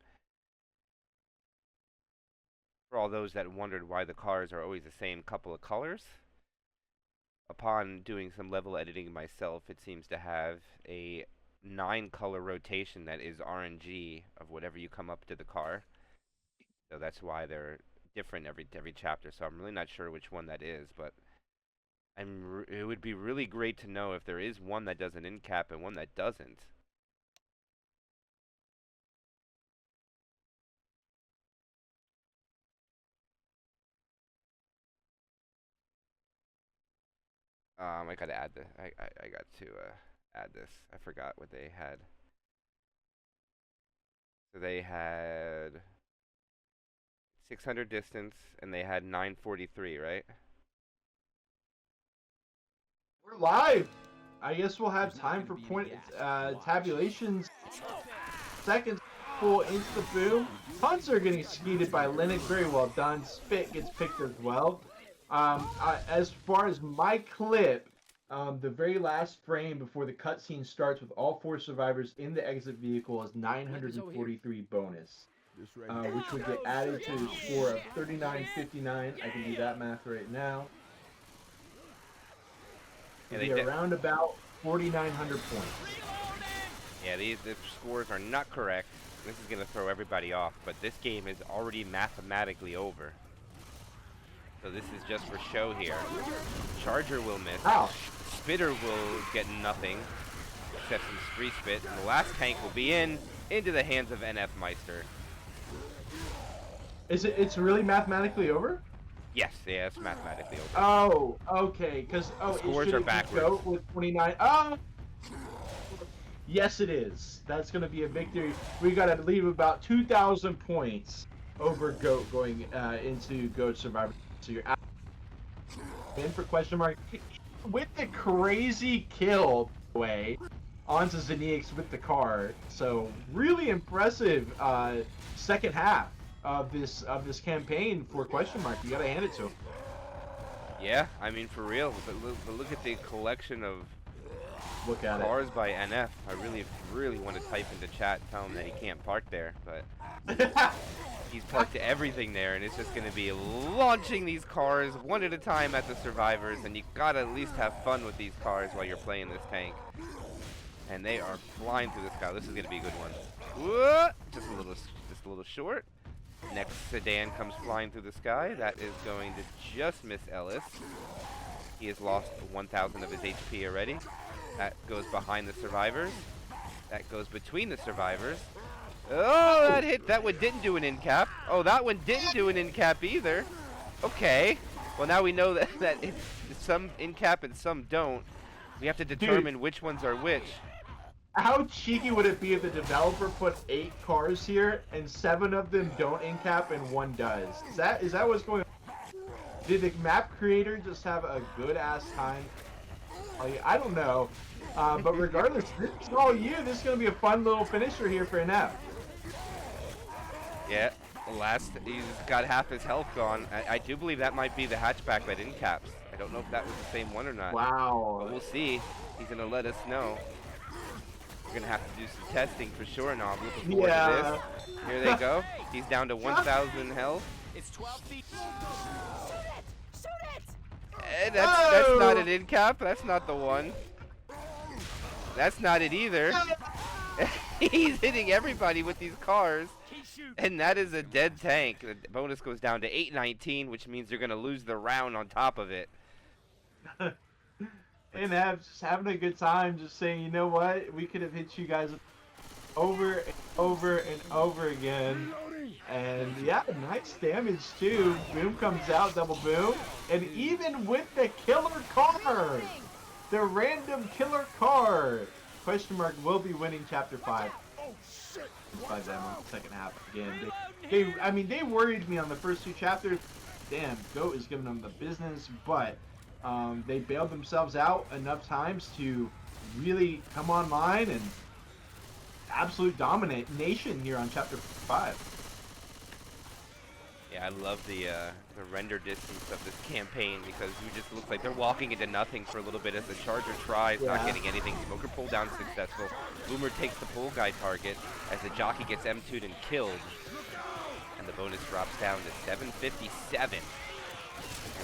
For all those that wondered why the cars are always the same couple of colors, upon doing some level editing myself, it seems to have a 9-color rotation that is RNG of whatever you come up to the car. So that's why they're different every chapter. So I'm really not sure which one that is, but it would be really great to know if there is one that does an end cap and one that doesn't. I gotta add the I got to add this. I forgot what they had. So they had 600 distance and they had 943, right? We're live. I guess we'll have time for point tabulations. Seconds pull into the boom. Punts are getting skeeted by Linux. Very well done. Spit gets picked as well. As far as my clip, the very last frame before the cutscene starts with all 4 survivors in the exit vehicle is 943 bonus, which would get added to the score of 3959. I can do that math right now. It'll be around about 4,900 points. Yeah, the scores are not correct. This is going to throw everybody off, but this game is already mathematically over. So this is just for show here. Charger will miss. Ow. Spitter will get nothing, except some free spit. And the last tank will be into the hands of NF Meister. It's really mathematically over? Yes, yeah, it's mathematically over. Oh, okay. Because scores are backwards. Goat with 29. Oh, yes, it is. That's going to be a victory. We got to leave about 2,000 points over Goat going into Goat Survivor. So you're out in for question mark with the crazy kill way onto Zenix with the car. So really impressive second half of this campaign for question mark. You gotta hand it to him. Yeah, I mean for real. But look at the collection of cars by NF. I really want to type into chat and tell him that he can't park there, but he's parked everything there, and it's just going to be launching these cars one at a time at the survivors, and you gotta at least have fun with these cars while you're playing this tank. And they are flying through the sky. This is going to be a good one. Whoa! Just a little short. Next sedan comes flying through the sky. That is going to just miss Ellis. He has lost 1,000 of his HP already. That goes behind the survivors. That goes between the survivors. Oh, that hit. That one didn't do an end cap. Oh, that one didn't do an end cap either. Okay. Well, now we know that some end cap and some don't. We have to determine which ones are which. How cheeky would it be if the developer put 8 cars here and 7 of them don't end cap and 1 does? Is that what's going on? Did the map creator just have a good ass time? I don't know. But regardless, this is all you. This is going to be a fun little finisher here for NF. Yeah, he's got half his health gone. I do believe that might be the hatchback that end caps. I don't know if that was the same one or not. Wow. But we'll see. He's going to let us know. We're going to have to do some testing for sure now. I'm looking forward to this. Here they go. He's down to 1,000 health. It's 12 feet. Shoot it! And that's not an end cap. That's not the one. That's not it either. He's hitting everybody with these cars. And that is a dead tank. The bonus goes down to 819, which means they're going to lose the round on top of it. and just having a good time, just saying, you know what, we could have hit you guys over and over and over again. And yeah, nice damage too. Boom comes out, double boom. And even with the killer car, the random killer car, question mark will be winning chapter 5. By them on the second half again. I mean, they worried me on the first 2 chapters. Damn, GOAT is giving them the business, but they bailed themselves out enough times to really come online and absolute domination here on chapter 5. Yeah, I love the render distance of this campaign because you just look like they're walking into nothing for a little bit as the Charger tries, not getting anything. Smoker pull down successful. Boomer takes the pull guy target as the jockey gets M2'd and killed. And the bonus drops down to 757.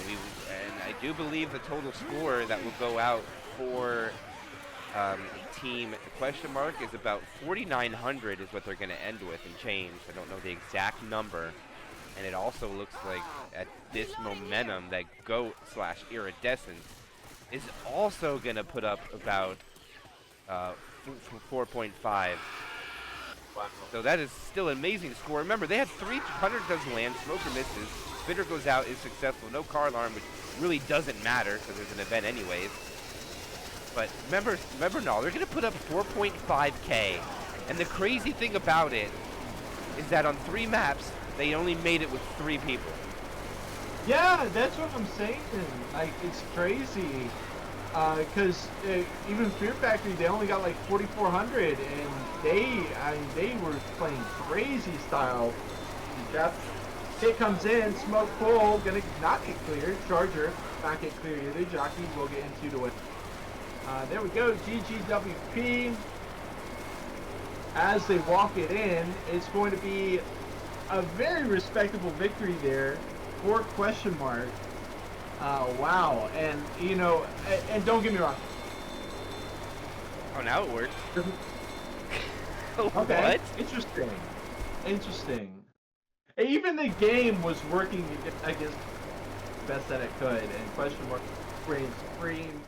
And I do believe the total score that will go out for team question mark is about 4,900 is what they're going to end with and change. I don't know the exact number. And it also looks like at this momentum that GOAT/Iridescent is also going to put up about 4.5. Wow. So that is still an amazing score. Remember, they had 300 doesn't land, Smoker misses, Spitter goes out, is successful, no car alarm, which really doesn't matter because there's an event anyways. But remember, no, they're going to put up 4.5K. And the crazy thing about it is that on 3 maps, they only made it with 3 people. Yeah, that's what I'm saying. Like, it's crazy. Because even Fear Factory, they only got like 4,400, and they were playing crazy style. Hit comes in, smoke pull, gonna not get cleared. Charger not get cleared either. Jockey will get into to win. There we go. GGWP. As they walk it in, it's going to be a very respectable victory there for question mark. Wow, and you know, and don't get me wrong. Oh, now it works. Okay. What? Interesting. Even the game was working against the best that it could, and question mark reigns supreme.